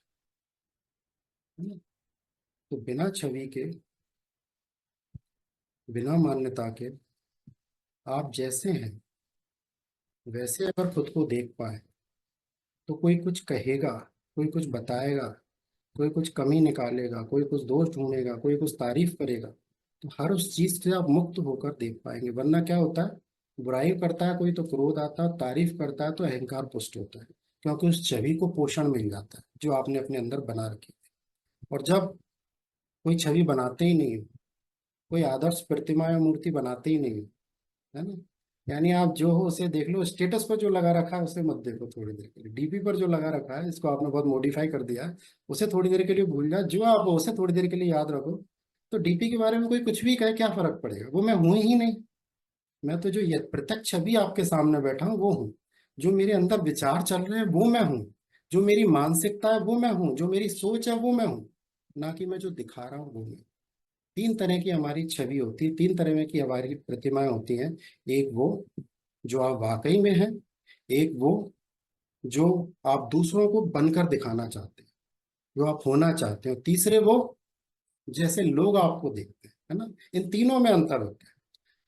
है ना? तो बिना छवि के, बिना मान्यता के, आप जैसे हैं वैसे अगर खुद को देख पाए तो कोई कुछ कहेगा कोई कुछ बताएगा, कोई कुछ कमी निकालेगा, कोई कुछ दोष ढूंढेगा, कोई कुछ तारीफ करेगा, तो हर उस चीज से आप मुक्त होकर देख पाएंगे। वरना क्या होता है, बुराई करता है कोई तो क्रोध आता है, तारीफ करता है तो अहंकार पुष्ट होता है, क्योंकि उस छवि को पोषण मिल जाता है जो आपने अपने अंदर बना रखी है। और जब कोई छवि बनाते ही नहीं हो, कोई आदर्श प्रतिमा या मूर्ति बनाते ही नहीं हो, है ना, यानी आप जो हो उसे देख लो, स्टेटस पर जो लगा रखा है उसे मत देखो थोड़ी देर के लिए, डीपी पर जो लगा रखा है इसको आपने बहुत मॉडिफाई कर दिया है, उसे थोड़ी देर के लिए भूल जाओ, जो आप हो उसे थोड़ी देर के लिए याद रखो। तो डीपी के बारे में कोई कुछ भी कहे क्या फर्क पड़ेगा, वो मैं हूं ही नहीं। मैं तो जो ये प्रत्यक्ष छवि आपके सामने बैठा हूँ वो हूँ। जो मेरे अंदर विचार चल रहे हैं वो मैं हूँ। जो मेरी मानसिकता है वो मैं हूँ। जो मेरी सोच है वो मैं हूँ। ना कि मैं जो दिखा रहा हूँ वो मैं। तीन तरह की हमारी छवि होती है, तीन तरह की हमारी प्रतिमाएं होती हैं। एक वो जो आप वाकई में हैं, एक वो जो आप दूसरों को बनकर दिखाना चाहते हैं, जो आप होना चाहते हो, तीसरे वो जैसे लोग आपको देखते हैं, है ना। इन तीनों में अंतर होता है।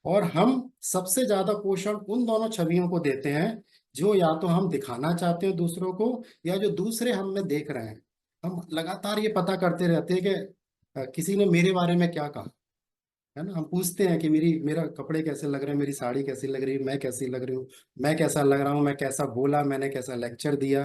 और हम सबसे ज्यादा पोषण उन दोनों छवियों को देते हैं जो या तो हम दिखाना चाहते हैं दूसरों को, या जो दूसरे हम में देख रहे हैं। हम लगातार ये पता करते रहते हैं कि किसी ने मेरे बारे में क्या कहा, है ना। हम पूछते हैं कि मेरा कपड़े कैसे लग रहे हैं, मेरी साड़ी कैसी लग रही है, मैं कैसी लग रही हूँ, मैं कैसा लग रहा हूँ, मैं कैसा बोला, मैंने कैसा लेक्चर दिया,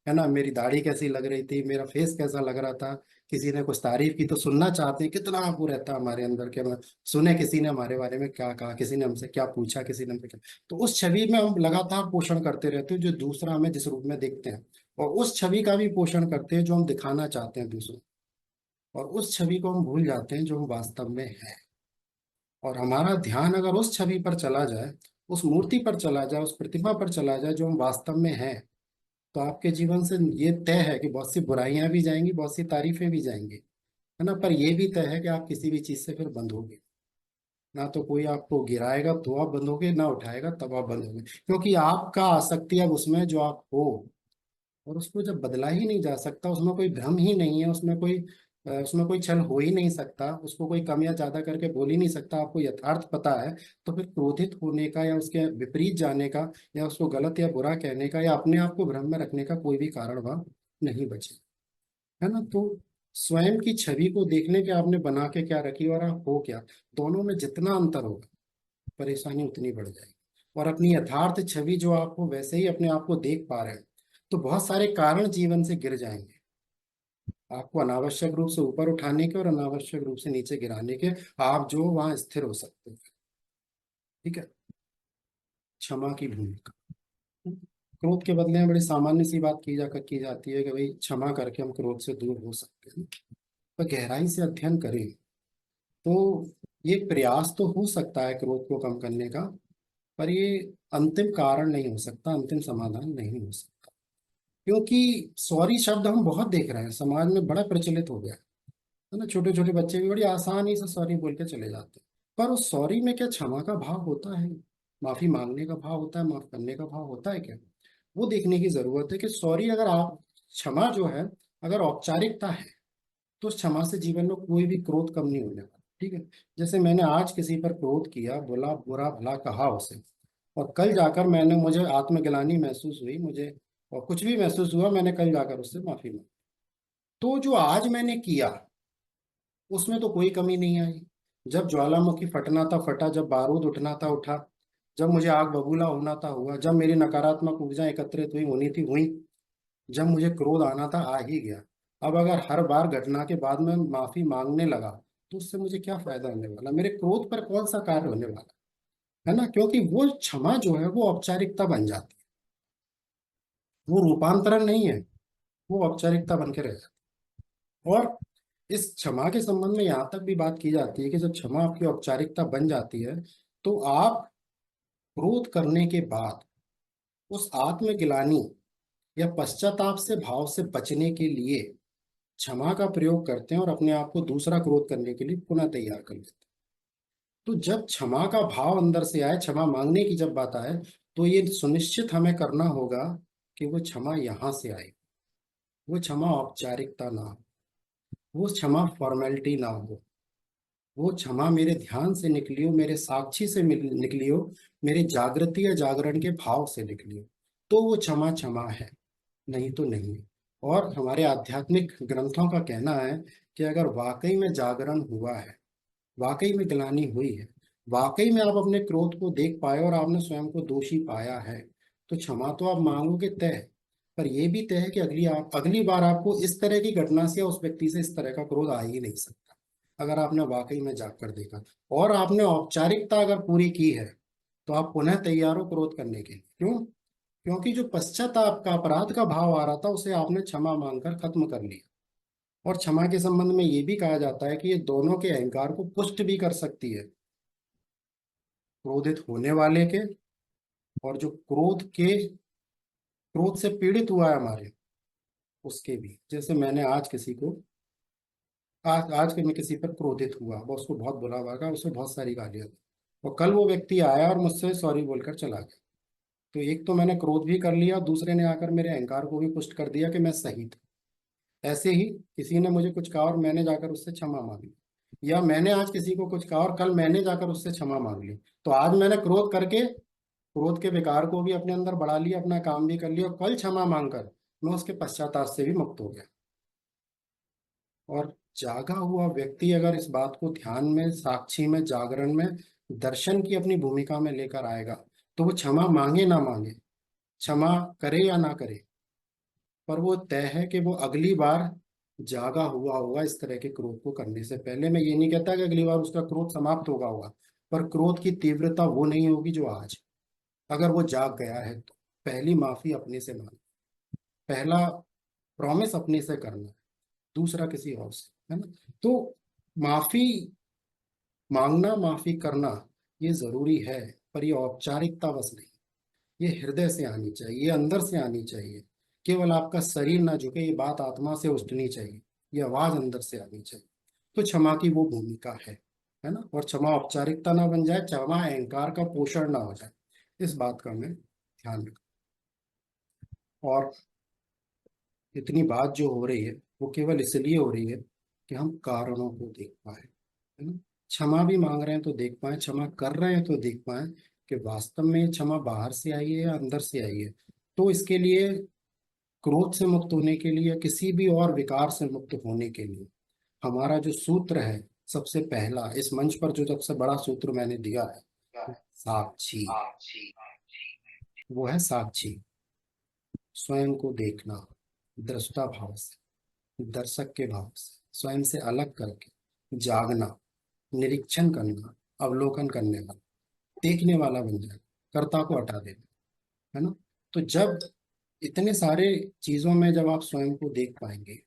है ना, मेरी दाढ़ी कैसी लग रही थी, मेरा फेस कैसा लग रहा था। किसी ने कुछ तारीफ की तो सुनना चाहते हैं, कितना वो रहता है हमारे अंदर के हम सुने किसी ने हमारे बारे में क्या कहा, किसी ने हमसे क्या पूछा, किसी ने हमसे क्या। तो उस छवि में हम लगातार पोषण करते रहते हैं जो दूसरा हमें जिस रूप में देखते हैं, और उस छवि का भी पोषण करते हैं जो हम दिखाना चाहते हैं दूसरों को। और उस छवि को हम भूल जाते हैं जो हम वास्तव में है। और हमारा ध्यान अगर उस छवि पर चला जाए, उस मूर्ति पर चला जाए, उस प्रतिमा पर चला जाए जो हम वास्तव में हैं, तो आपके जीवन से ये तय है कि बहुत सी बुराइयां भी जाएंगी, बहुत सी तारीफें भी जाएंगी, है ना। पर यह भी तय है कि आप किसी भी चीज से फिर बंध होगे। ना तो कोई आपको गिराएगा तो आप बंधोगे, ना उठाएगा तब आप बंधोगे, क्योंकि आपका आसक्ति अब उसमें जो आप हो। और उसको जब बदला ही नहीं जा सकता, उसमें कोई भ्रम ही नहीं है, उसमें कोई छल हो ही नहीं सकता, उसको कोई कम या ज्यादा करके बोल ही नहीं सकता, आपको यथार्थ पता है। तो फिर क्रोधित होने का या उसके विपरीत जाने का, या उसको गलत या बुरा कहने का, या अपने आप को भ्रम में रखने का कोई भी कारण वहां नहीं बचे, है ना। तो स्वयं की छवि को देखने के आपने बना के क्या रखी और आप हो क्या, दोनों में जितना अंतर होगा परेशानी उतनी बढ़ जाएगी। और अपनी यथार्थ छवि जो आप हो वैसे ही अपने आप को देख पा रहे हैं, तो बहुत सारे कारण जीवन से गिर जाएंगे, आपको अनावश्यक रूप से ऊपर उठाने के और अनावश्यक रूप से नीचे गिराने के। आप जो वहां स्थिर हो सकते हैं। ठीक है। क्षमा की भूमिका, क्रोध के बदले में बड़ी सामान्य सी बात की जाती है कि भाई क्षमा करके हम क्रोध से दूर हो सकते हैं। पर गहराई से अध्ययन करें तो ये प्रयास तो हो सकता है क्रोध को कम करने का, पर ये अंतिम कारण नहीं हो सकता, अंतिम समाधान नहीं हो सकता। क्योंकि सॉरी शब्द हम बहुत देख रहे हैं, समाज में बड़ा प्रचलित हो गया है ना। छोटे छोटे बच्चे भी बड़ी आसानी से सॉरी बोल के चले जाते हैं। पर उस सॉरी में क्या क्षमा का भाव होता है, माफी मांगने का भाव होता है, माफ करने का भाव होता है क्या, वो देखने की जरूरत है। कि सॉरी अगर आप, क्षमा जो है अगर औपचारिकता है, तो उस क्षमा से जीवन में कोई भी क्रोध कम नहीं होने वाला। ठीक है। जैसे मैंने आज किसी पर क्रोध किया, बोला, बुरा भला कहा उसे, और कल जाकर मुझे आत्मग्लानि महसूस हुई, मुझे और कुछ भी महसूस हुआ, मैंने कल जाकर उससे माफी मांगी, तो जो आज मैंने किया उसमें तो कोई कमी नहीं आई। जब ज्वालामुखी फटना था फटा, जब बारूद उठना था उठा, जब मुझे आग बबूला होना था हुआ, जब मेरी नकारात्मक ऊर्जा एकत्रित हुई होनी थी हुई, जब मुझे क्रोध आना था आ ही गया। अब अगर हर बार घटना के बाद में माफी मांगने लगा, तो उससे मुझे क्या फायदा होने वाला, मेरे क्रोध पर कौन सा कार्य होने वाला, है ना। क्योंकि वो क्षमा जो है वो औपचारिकता बन जाती है, वो रूपांतरण नहीं है, वो औपचारिकता बन के रह जाती है। और इस क्षमा के संबंध में यहाँ तक भी बात की जाती है कि जब क्षमा आपकी औपचारिकता बन जाती है, तो आप क्रोध करने के बाद उस आत्मग्लानि या पश्चाताप से भाव से बचने के लिए क्षमा का प्रयोग करते हैं, और अपने आप को दूसरा क्रोध करने के लिए पुनः तैयार कर लेते हैं। तो जब क्षमा का भाव अंदर से आए, क्षमा मांगने की जब बात आए, तो ये सुनिश्चित हमें करना होगा कि वो क्षमा यहाँ से आए, वो क्षमा औपचारिकता ना हो, वो क्षमा फॉर्मेलिटी ना हो, वो क्षमा मेरे ध्यान से निकली हो, मेरे साक्षी से निकली हो, मेरे जागृति या जागरण के भाव से निकली हो, तो वो क्षमा क्षमा है, नहीं तो नहीं है। और हमारे आध्यात्मिक ग्रंथों का कहना है कि अगर वाकई में जागरण हुआ है, वाकई में ग्लानि हुई है, वाकई में आप अपने क्रोध को देख पाए और आपने स्वयं को दोषी पाया है, तो क्षमा तो आप मांगोगे तय है। पर यह भी तय है कि अगली बार आपको इस तरह की घटना से या उस व्यक्ति से इस तरह का क्रोध आ ही नहीं सकता, अगर आपने वाकई में जाग कर देखा और आपने औपचारिकता अगर पूरी की है, तो आप पुनः तैयार हो क्रोध करने के लिए। क्यों? क्योंकि जो पश्चाताप का, अपराध का भाव आ रहा था, उसे आपने क्षमा मांगकर खत्म कर लिया। और क्षमा के संबंध में ये भी कहा जाता है कि ये दोनों के अहंकार को पुष्ट भी कर सकती है, क्रोधित होने वाले के और जो क्रोध से पीड़ित हुआ है हमारे, उसके भी। जैसे मैंने आज किसी को, आज के मैं किसी पर क्रोधित हुआ, वो उसको बहुत बुरा लगा, उसे बहुत सारी गालियां दी, और कल वो व्यक्ति आया और मुझसे सॉरी बोलकर चला गया। तो एक तो मैंने क्रोध भी कर लिया, दूसरे ने आकर मेरे अहंकार को भी पुष्ट कर दिया कि मैं सही था। ऐसे ही किसी ने मुझे कुछ कहा और मैंने जाकर उससे क्षमा मांग ली, या मैंने आज किसी को कुछ कहा और कल मैंने जाकर उससे क्षमा मांग ली, तो आज मैंने क्रोध करके क्रोध के विकार को भी अपने अंदर बढ़ा लिया, अपना काम भी कर लिया, और कल क्षमा मांगकर मैं उसके पश्चाताप से भी मुक्त हो गया। और जागा हुआ व्यक्ति अगर इस बात को ध्यान में, साक्षी में, जागरण में, दर्शन की अपनी भूमिका में लेकर आएगा, तो वो क्षमा मांगे ना मांगे, क्षमा करे या ना करे, पर वो तय है कि वो अगली बार जागा हुआ होगा इस तरह के क्रोध को करने से पहले। मैं ये नहीं कहता कि अगली बार उसका क्रोध समाप्त होगा, पर क्रोध की तीव्रता वो नहीं होगी जो आज। अगर वो जाग गया है तो पहली माफी अपने से मांगना, पहला प्रॉमिस अपने से करना है, दूसरा किसी और से, है ना? तो माफी मांगना, माफी करना, ये जरूरी है, पर ये औपचारिकता बस नहीं, ये हृदय से आनी चाहिए, ये अंदर से आनी चाहिए। केवल आपका शरीर ना झुके, ये बात आत्मा से उठनी चाहिए, ये आवाज अंदर से आनी चाहिए। तो क्षमा की वो भूमिका है ना? और क्षमा औपचारिकता ना बन जाए, क्षमा अहंकार का पोषण ना हो जाए, इस बात का हमें ध्यान रखना। और इतनी बात जो हो रही है, वो केवल इसलिए हो रही है कि हम कारणों को देख पाए, है ना? क्षमा भी मांग रहे हैं तो देख पाए, क्षमा कर रहे हैं तो देख पाए कि वास्तव में ये क्षमा बाहर से आई है या अंदर से आई है। तो इसके लिए, क्रोध से मुक्त होने के लिए, किसी भी और विकार से मुक्त होने के लिए, हमारा जो सूत्र है, सबसे पहला इस मंच पर जो सबसे बड़ा सूत्र मैंने दिया है, साक्षी। वो है साक्षी, स्वयं को देखना, दृष्टा भाव से, दर्शक के भाव से, स्वयं से अलग करके जागना, निरीक्षण करना, अवलोकन करने वाला, देखने वाला बन जाए, कर्ता को हटा देना, है ना? तो जब इतने सारे चीजों में जब आप स्वयं को देख पाएंगे,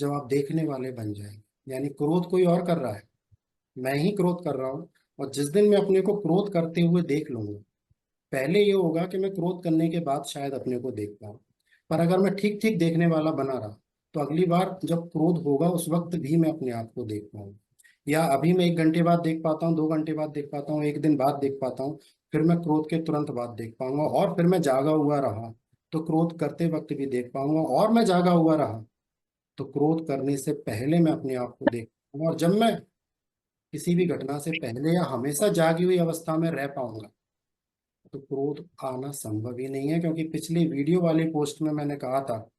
जब आप देखने वाले बन जाएंगे, यानी क्रोध कोई और कर रहा है, मैं ही क्रोध कर रहा हूँ, और जिस दिन मैं अपने को क्रोध करते हुए देख लूंगा, पहले ये होगा कि मैं क्रोध करने के बाद शायद अपने को देख पाऊँ, पर अगर मैं ठीक ठीक देखने वाला बना रहा, तो अगली बार जब क्रोध होगा उस वक्त भी मैं अपने आप को देख पाऊँ। या अभी मैं 1 घंटे बाद देख पाता हूँ, 2 घंटे बाद देख पाता हूँ, एक दिन बाद देख पाता हूँ, फिर मैं क्रोध के तुरंत बाद देख पाऊंगा, और फिर मैं जागा हुआ रहा तो क्रोध करते वक्त भी देख पाऊंगा, और मैं जागा हुआ रहा तो क्रोध करने से पहले मैं अपने आप को देख पाऊंगा। और जब मैं किसी भी घटना से पहले या हमेशा जागी हुई अवस्था में रह पाऊंगा, तो क्रोध आना संभव ही नहीं है, क्योंकि पिछली वीडियो वाली पोस्ट में मैंने कहा था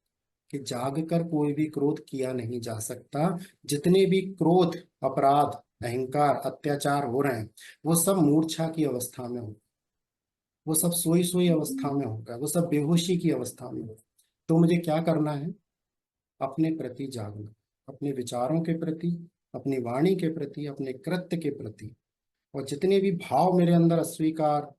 कि जाग कर कोई भी क्रोध किया नहीं जा सकता। जितने भी क्रोध, अपराध, अहंकार, अत्याचार हो रहे हैं, वो सब मूर्छा की अवस्था में हो, वो सब सोई सोई अवस्था में होगा, वो सब बेहोशी की अवस्था में होगा। तो मुझे क्या करना है? अपने प्रति जागना, अपने विचारों के प्रति, अपनी वाणी के प्रति, अपने कृत्य के प्रति, और जितने भी भाव मेरे अंदर अस्वीकार,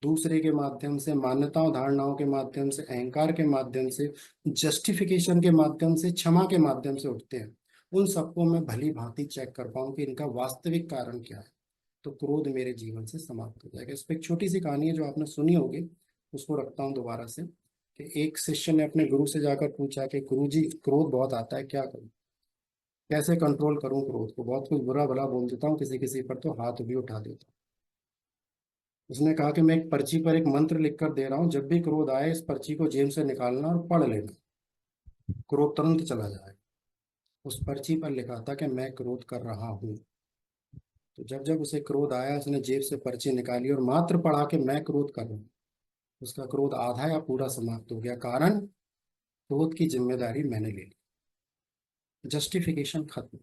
दूसरे के माध्यम से, मान्यताओं धारणाओं के माध्यम से, अहंकार के माध्यम से, जस्टिफिकेशन के माध्यम से, क्षमा के माध्यम से उठते हैं, उन सबको मैं भली भांति चेक कर पाऊं कि इनका वास्तविक कारण क्या है, तो क्रोध मेरे जीवन से समाप्त हो जाएगा। इस पर एक छोटी सी कहानी है जो आपने सुनी होगी, उसको रखता हूँ दोबारा से। कि एक शिष्य ने अपने गुरु से जाकर पूछा कि गुरु जी, क्रोध बहुत आता है, क्या करूं, कैसे कंट्रोल करूं क्रोध को, बहुत कुछ बुरा भला बोल देता हूँ, किसी किसी पर तो हाथ भी उठा देता हूँ। उसने कहा कि मैं एक पर्ची पर एक मंत्र लिख कर दे रहा हूँ, जब भी क्रोध आए इस पर्ची को जेब से निकालना और पढ़ लेना, क्रोध तुरंत चला जाए। उस पर्ची पर लिखा था कि मैं क्रोध कर रहा हूँ। तो जब जब उसे क्रोध आया, उसने जेब से पर्ची निकाली और मात्र पढ़ा कि मैं क्रोध कर रहा हूँ, उसका क्रोध आधा या पूरा समाप्त हो गया। कारण क्रोध की जिम्मेदारी मैंने ले ली, जस्टिफिकेशन खत्म,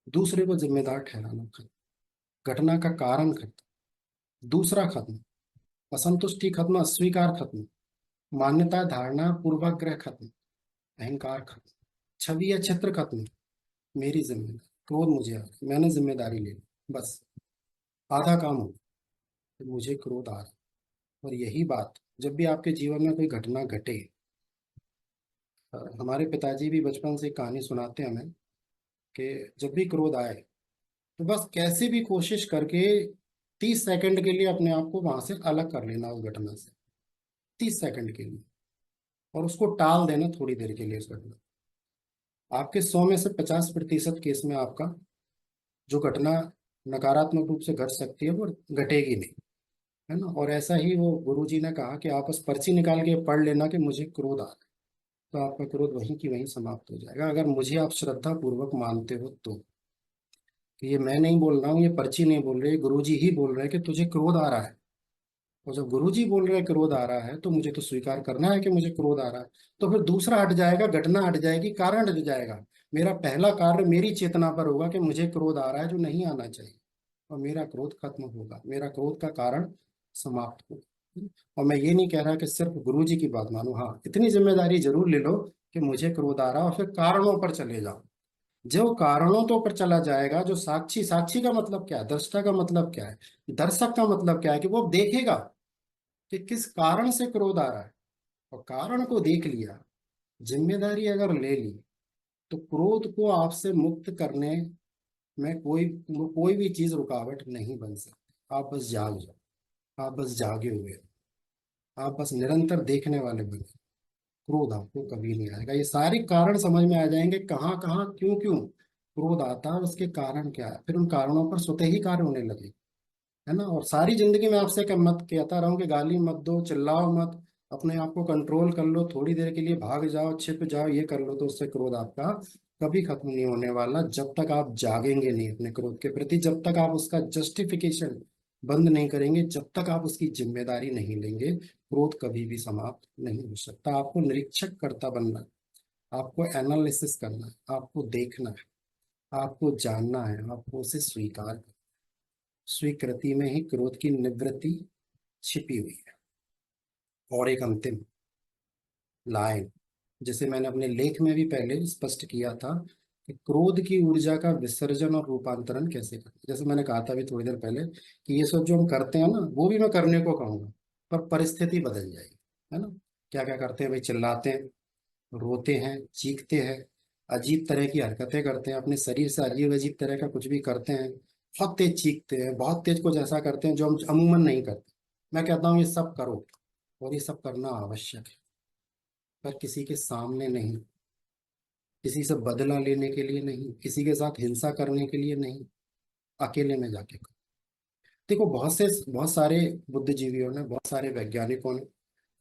दूसरे को जिम्मेदार ठहराना खत्म, घटना का कारण खत्म, दूसरा खत्म, असंतुष्टि खत्म, अस्वीकार खत्म, मान्यता धारणा पूर्वाग्रह खत्म, अहंकार खत्म, छवि या चित्र खत्म, मेरी जिम्मेदारी, क्रोध मुझे आ रहा, मैंने जिम्मेदारी ले ली, बस आधा काम हो गया। तो मुझे क्रोध आ रहा है। और यही बात जब भी आपके जीवन में कोई घटना घटे, हमारे पिताजी भी बचपन से एक कहानी सुनाते हैं हमें कि जब भी क्रोध आए तो बस कैसे भी कोशिश करके 30 सेकंड के लिए अपने आप को वहां से अलग कर लेना उस घटना से, 30 सेकंड के लिए, और उसको टाल देना थोड़ी देर के लिए उस घटना। आपके 100 में से 50% केस में आपका जो घटना नकारात्मक रूप से घट सकती है वो घटेगी नहीं, है ना। और ऐसा ही वो गुरुजी ने कहा कि आप बस पर्ची निकाल के पढ़ लेना कि मुझे क्रोध आ रहा है, तो आपका क्रोध वहीं की वहीं समाप्त हो जाएगा, अगर मुझे आप श्रद्धा पूर्वक मानते हो तो। कि ये मैं नहीं बोल रहा हूँ, ये पर्ची नहीं बोल रही, गुरुजी ही बोल रहे हैं कि तुझे क्रोध आ रहा है। और जब गुरुजी बोल रहे हैं क्रोध आ रहा है तो मुझे तो स्वीकार करना है कि मुझे क्रोध आ रहा है। तो फिर दूसरा हट जाएगा, घटना हट जाएगी, कारण हट जाएगा। मेरा पहला कार्य मेरी चेतना पर होगा कि मुझे क्रोध आ रहा है जो नहीं आना चाहिए, और मेरा क्रोध खत्म होगा, मेरा क्रोध का कारण समाप्त होगा। और मैं ये नहीं कह रहा कि सिर्फ गुरुजी की बात मानो, हाँ इतनी जिम्मेदारी जरूर ले लो कि मुझे क्रोध आ रहा है, और फिर कारणों पर चले जाओ। जो कारणों तो पर चला जाएगा, जो साक्षी, साक्षी का मतलब क्या है, दृष्टा का मतलब क्या है, दर्शक का मतलब क्या है, कि वो देखेगा कि किस कारण से क्रोध आ रहा है, और कारण को देख लिया, जिम्मेदारी अगर ले ली, तो क्रोध को आपसे मुक्त करने में कोई भी चीज रुकावट नहीं बन सकती। आप बस जाग जाओ, आप बस जागे हुए हो, आप बस निरंतर देखने वाले बने, क्रोध आपको कभी नहीं आएगा। ये सारे कारण समझ में आ जाएंगे, कहाँ कहाँ क्यों क्यों क्रोध आता है, उसके कारण क्या है, फिर उन कारणों पर स्वतः ही कार्य होने लगे, है ना। और सारी जिंदगी में आपसे मत कहता रहूं कि गाली मत दो, चिल्लाओ मत, अपने आप को कंट्रोल कर लो, थोड़ी देर के लिए भाग जाओ, छिप जाओ, ये कर लो, तो उससे क्रोध आपका कभी खत्म नहीं होने वाला, जब तक आप जागेंगे नहीं अपने क्रोध के प्रति, जब तक आप उसका जस्टिफिकेशन बंद नहीं करेंगे, जब तक आप उसकी जिम्मेदारी नहीं लेंगे, क्रोध कभी भी समाप्त नहीं हो सकता। आपको निरीक्षक कर्ता बनना है, आपको एनालिसिस करना है, आपको देखना है, आपको जानना है, आपको उसे स्वीकार करना। स्वीकृति में ही क्रोध की निवृत्ति छिपी हुई है। और एक अंतिम लाइन, जिसे मैंने अपने लेख में भी पहले स्पष्ट किया था, कि क्रोध की ऊर्जा का विसर्जन और रूपांतरण कैसे करें। जैसे मैंने कहा था अभी थोड़ी देर पहले कि ये सब जो हम करते हैं ना, वो भी मैं करने को कहूँगा, पर परिस्थिति बदल जाएगी, है ना। क्या क्या करते हैं भाई, चिल्लाते हैं, रोते हैं, चीखते हैं, अजीब तरह की हरकतें करते हैं, अपने शरीर से अजीब अजीब तरह का कुछ भी करते हैं, बहुत तेज चीखते हैं, बहुत तेज कुछ ऐसा करते हैं जो हम अमूमन नहीं करते। मैं कहता हूँ ये सब करो, और ये सब करना आवश्यक है, पर किसी के सामने नहीं, किसी से बदला लेने के लिए नहीं, किसी के साथ हिंसा करने के लिए नहीं, अकेले में जाके करो। देखो बहुत सारे बुद्धिजीवियों ने, बहुत सारे वैज्ञानिकों ने,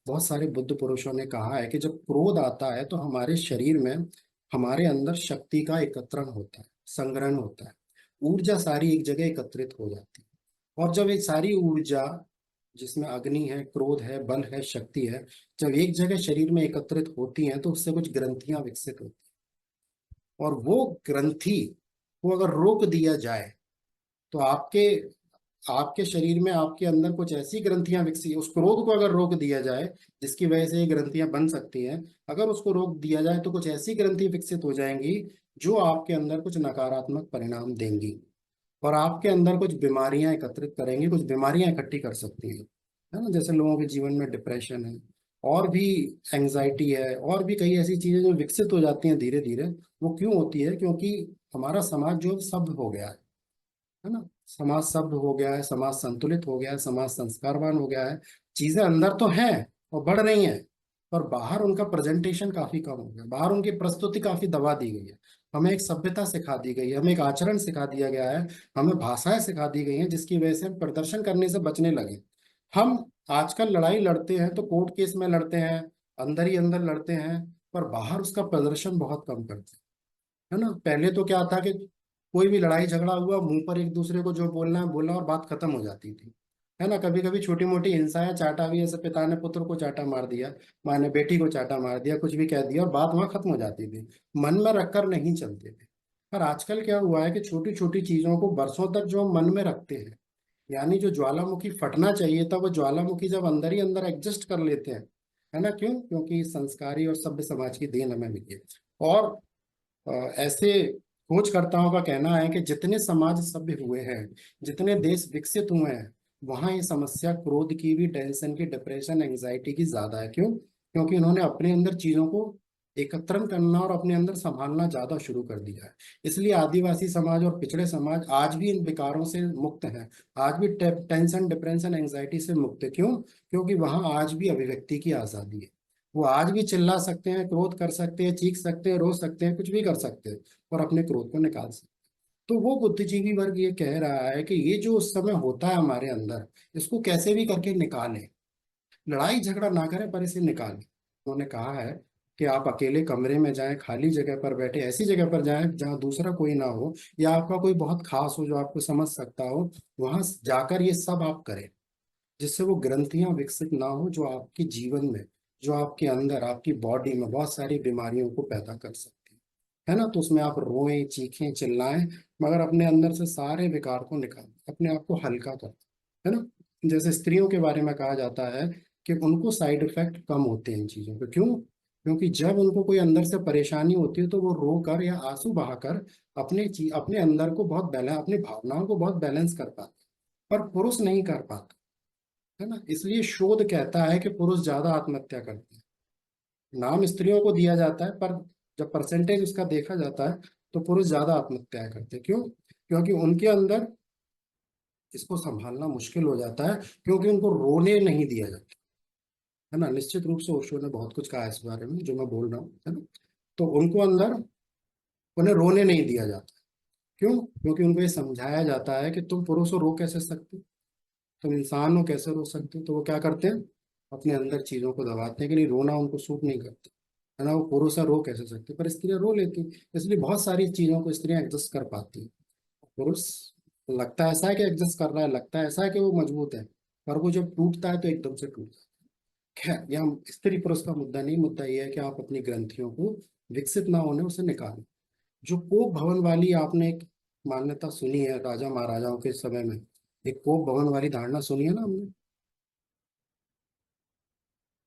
बहुत सारे बुद्ध पुरुषों ने कहा है कि जब क्रोध आता है तो हमारे शरीर में, हमारे अंदर शक्ति का एकत्रण होता है, संग्रहण होता है, ऊर्जा सारी एक जगह एकत्रित हो जाती है। और जब ये सारी ऊर्जा, जिसमें अग्नि है, क्रोध है, बल है, शक्ति है, जब एक जगह शरीर में एकत्रित होती हैं तो उससे कुछ ग्रंथियां विकसित होती हैं। और वो ग्रंथि को अगर रोक दिया जाए तो आपके आपके शरीर में, आपके अंदर कुछ ऐसी ग्रंथियां विकसित, उस क्रोध को अगर रोक दिया जाए, जिसकी वजह से ये ग्रंथियां बन सकती हैं, अगर उसको रोक दिया जाए तो कुछ ऐसी ग्रंथि विकसित हो जाएंगी जो आपके अंदर कुछ नकारात्मक परिणाम देंगी, और आपके अंदर कुछ बीमारियां एकत्रित करेंगी, कुछ बीमारियां इकट्ठी कर सकती हैं, है ना। जैसे लोगों के जीवन में डिप्रेशन है, और भी एंजाइटी है, और भी कई ऐसी चीजें जो विकसित हो जाती हैं धीरे धीरे। वो क्यों होती है? क्योंकि हमारा समाज जो सभ्य हो गया है ना, समाज सभ्य हो गया है, समाज संतुलित हो गया है, समाज संस्कारवान हो गया है। चीजें अंदर तो हैं और बढ़ रही हैं, पर बाहर उनका प्रेजेंटेशन काफी कम हो गया, बाहर उनकी प्रस्तुति काफी दबा दी गई है। हमें एक सभ्यता सिखा दी गई है, हमें एक आचरण सिखा दिया गया है, हमें भाषाएं सिखा दी गई हैं, जिसकी वजह से हम प्रदर्शन करने से बचने लगे। हम आजकल लड़ाई लड़ते हैं तो कोर्ट केस में लड़ते हैं, अंदर ही अंदर लड़ते हैं, पर बाहर उसका प्रदर्शन बहुत कम करते हैं, है ना। पहले तो क्या था कि कोई भी लड़ाई झगड़ा हुआ, मुंह पर एक दूसरे को जो बोलना है बोला और बात खत्म हो जाती थी। है ना। कभी कभी छोटी मोटी हिंसाएं, चाटा भी, ऐसे पिता ने पुत्र को चाटा मार दिया, माँ ने बेटी को चाटा मार दिया, कुछ भी कह दिया और बात वहां खत्म हो जाती थी, मन में रखकर नहीं चलते थे। पर आजकल क्या हुआ है कि छोटी छोटी चीजों को बरसों तक जो हम मन में रखते हैं, यानी जो ज्वालामुखी फटना चाहिए था वो ज्वालामुखी जब अंदर ही अंदर एडजस्ट कर लेते हैं, है ना। क्यों? क्योंकि संस्कारी और सभ्य समाज की देन हमें मिली है। और ऐसे खोजकर्ताओं का कहना है कि जितने समाज सभ्य हुए हैं, जितने देश विकसित हुए हैं, वहाँ ये समस्या क्रोध की भी, टेंशन की, डिप्रेशन, एंजाइटी की ज्यादा है। क्यों? क्योंकि उन्होंने अपने अंदर चीजों को एकत्रण करना और अपने अंदर संभालना ज्यादा शुरू कर दिया है। इसलिए आदिवासी समाज और पिछड़े समाज आज भी इन विकारों से मुक्त हैं, आज भी टेंशन, डिप्रेशन, एंजाइटी से मुक्त है। क्यों? क्योंकि वहाँ आज भी अभिव्यक्ति की आजादी है। वो आज भी चिल्ला सकते हैं, क्रोध कर सकते हैं, चीख सकते हैं, रो सकते हैं, कुछ भी कर सकते हैं और अपने क्रोध को निकाल सकते हैं। तो वो बुद्धिजीवी वर्ग ये कह रहा है कि ये जो उस समय होता है हमारे अंदर, इसको कैसे भी करके निकालें, लड़ाई झगड़ा ना करें पर इसे निकालें। उन्होंने कहा है कि आप अकेले कमरे में जाएं, खाली जगह पर बैठे, ऐसी जगह पर जाएं जहां दूसरा कोई ना हो, या आपका कोई बहुत खास हो जो आपको समझ सकता हो, वहां जाकर ये सब आप करें, जिससे वो ग्रंथियां विकसित ना हो जो आपके जीवन में, जो आपके अंदर, आपकी बॉडी में बहुत सारी बीमारियों को पैदा कर सकती है ना। तो उसमें आप रोएं, चीखें, चिल्लाएं, मगर अपने अंदर से सारे विकार को निकालें, अपने आप को हल्का करें, है ना। जैसे स्त्रियों के बारे में कहा जाता है कि उनको साइड इफेक्ट कम होते हैं इन चीजों के। क्यों? क्योंकि जब उनको कोई अंदर से परेशानी होती है तो वो रो कर या आंसू बहाकर अपने अंदर को बहुत बैलेंस, अपनी भावनाओं को बहुत बैलेंस कर पाते हैं। पर पुरुष नहीं कर पाता, है ना। इसलिए शोध कहता है कि पुरुष ज्यादा आत्महत्या करते हैं। नाम स्त्रियों को दिया जाता है पर जब परसेंटेज उसका देखा जाता है तो पुरुष ज्यादा आत्महत्या करते हैं। क्यों? क्योंकि उनके अंदर इसको संभालना मुश्किल हो जाता है, क्योंकि उनको रोने नहीं दिया जाता, है ना। निश्चित रूप से ओशो ने बहुत कुछ कहा है इस बारे में जो मैं बोल रहा हूँ, है ना। तो उनको अंदर, उन्हें रोने नहीं दिया जाता। क्यों? क्योंकि उनको ये समझाया जाता है कि तुम पुरुष हो, रो कैसे सकते, तुम इंसान हो, कैसे रो सकते हो। तो वो क्या करते हैं, अपने अंदर चीजों को दबाते हैं कि नहीं, रोना उनको सूट नहीं करता, है ना। वो पुरुष है, रो कैसे सकते, पर स्त्रियां रो लेती हैं। इसलिए बहुत सारी चीजों को स्त्रियां एडजस्ट कर पाती हैं। पुरुष लगता है ऐसा है कि एडजस्ट कर रहा है, लगता है ऐसा है कि वो मजबूत है, पर वो जब टूटता है तो एकदम से टूट जाता है। खैर, यहाँ स्त्री पुरुष का मुद्दा नहीं, मुद्दा ये है कि आप अपनी ग्रंथियों को विकसित ना होने उसे निकालें। जो कोप भवन वाली आपने एक मान्यता सुनी है राजा महाराजाओं के समय में, एक कोप भवन वाली धारणा सुनी है ना हमने।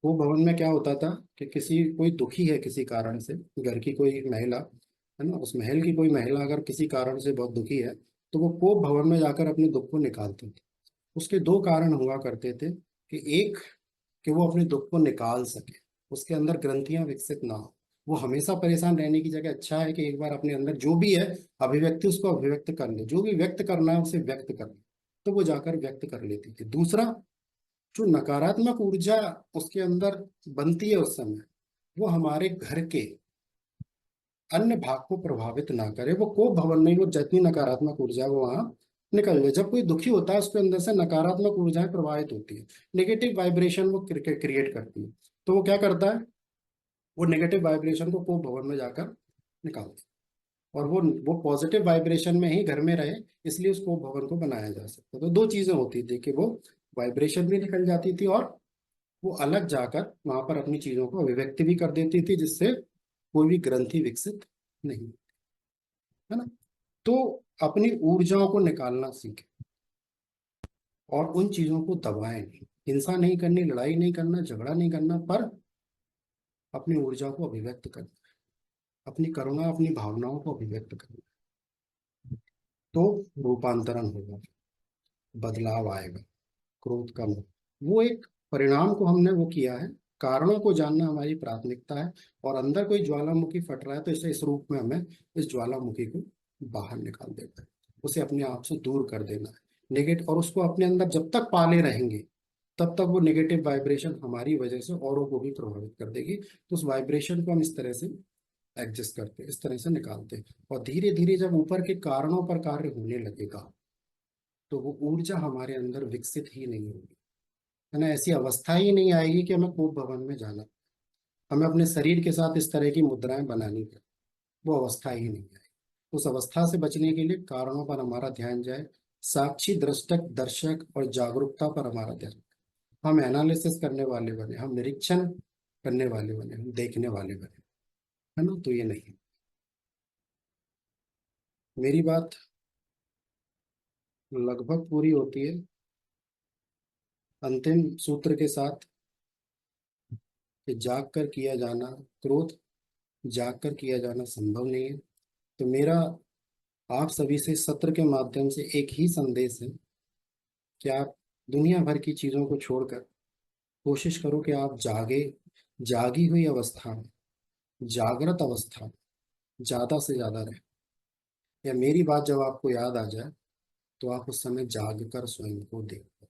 वो भवन में क्या होता था कि किसी, कोई दुखी है किसी कारण से, घर की कोई महिला, है ना, उस महल की कोई महिला अगर किसी कारण से बहुत दुखी है, तो वो कोप भवन में जाकर अपने दुख को निकालती थी। उसके दो कारण हुआ करते थे कि एक, कि वो अपने दुख को निकाल सके, उसके अंदर ग्रंथियां विकसित ना हो। वो हमेशा परेशान रहने की जगह अच्छा है कि एक बार अपने अंदर जो भी है अभिव्यक्ति, उसको अभिव्यक्त कर ले, जो भी व्यक्त करना है उसे व्यक्त कर ले। तो वो जाकर व्यक्त कर लेती थी। दूसरा, जो नकारात्मक ऊर्जा उसके अंदर बनती है उस समय, वो हमारे घर के अन्य भाग को प्रभावित ना करे, वो को भवन में वो जितनी नकारात्मक ऊर्जा है वो वहां निकल जाए। जब कोई दुखी होता है उसके अंदर से नकारात्मक ऊर्जाएं प्रभावित होती है, नेगेटिव वाइब्रेशन वो क्रिएट करती है। तो वो क्या करता है, वो नेगेटिव वाइब्रेशन को भवन में जाकर निकालता है, और वो पॉजिटिव वाइब्रेशन में ही घर में रहे, इसलिए उस भवन को बनाया जा सकता है। तो दो चीजें होती थी कि वो वाइब्रेशन भी निकल जाती थी और वो अलग जाकर वहां पर अपनी चीजों को अभिव्यक्ति भी कर देती थी, जिससे कोई भी ग्रंथि विकसित नहीं, है ना। तो अपनी ऊर्जाओं को निकालना सीखें और उन चीजों को दबाएं नहीं। हिंसा नहीं करनी, लड़ाई नहीं करना, झगड़ा नहीं करना, पर अपनी ऊर्जा को अभिव्यक्त करना, अपनी करुणा, अपनी भावनाओं को अभिव्यक्त करना। तो रूपांतरण होगा, बदलाव आएगा, क्रोध कम हो। वो एक परिणाम को हमने वो किया है, कारणों को जानना हमारी प्राथमिकता है। और अंदर कोई ज्वालामुखी फट रहा है तो इसे इस रूप में हमें इस ज्वालामुखी को बाहर निकाल देना है, उसे अपने आप से दूर कर देना है, नेगेटिव। और उसको अपने अंदर जब तक पाले रहेंगे तब तक वो नेगेटिव वाइब्रेशन हमारी वजह से औरों को भी प्रभावित कर देगी। तो उस वाइब्रेशन को हम इस तरह से एडजस्ट करते हैं, इस तरह से निकालते हैं। और धीरे धीरे जब ऊपर के कारणों पर कार्य होने लगेगा तो वो ऊर्जा हमारे अंदर विकसित ही नहीं होगी, है ना। ऐसी अवस्था ही नहीं आएगी कि हमें कोप भवन में जाना, हमें अपने शरीर के साथ इस तरह की मुद्राएं बनानी पड़े, वो अवस्था ही नहीं आएगी। उस अवस्था से बचने के लिए कारणों पर हमारा ध्यान जाए, साक्षी, दृष्टक, दर्शक और जागरूकता पर हमारा ध्यान। हम एनालिसिस करने वाले बने, हम निरीक्षण करने वाले बने, हम देखने वाले बने, है ना? तो ये नहीं। मेरी बात लगभग पूरी होती है अंतिम सूत्र के साथ कि जाग कर किया जाना, क्रोध जाग कर किया जाना संभव नहीं है। तो मेरा आप सभी से सत्र के माध्यम से एक ही संदेश है कि आप दुनिया भर की चीजों को छोड़कर कोशिश करो कि आप जागी हुई अवस्था में, जागृत अवस्था में ज्यादा से ज्यादा रहे। या मेरी बात जब आपको याद आ जाए तो आप उस समय जाग कर स्वयं को देखो।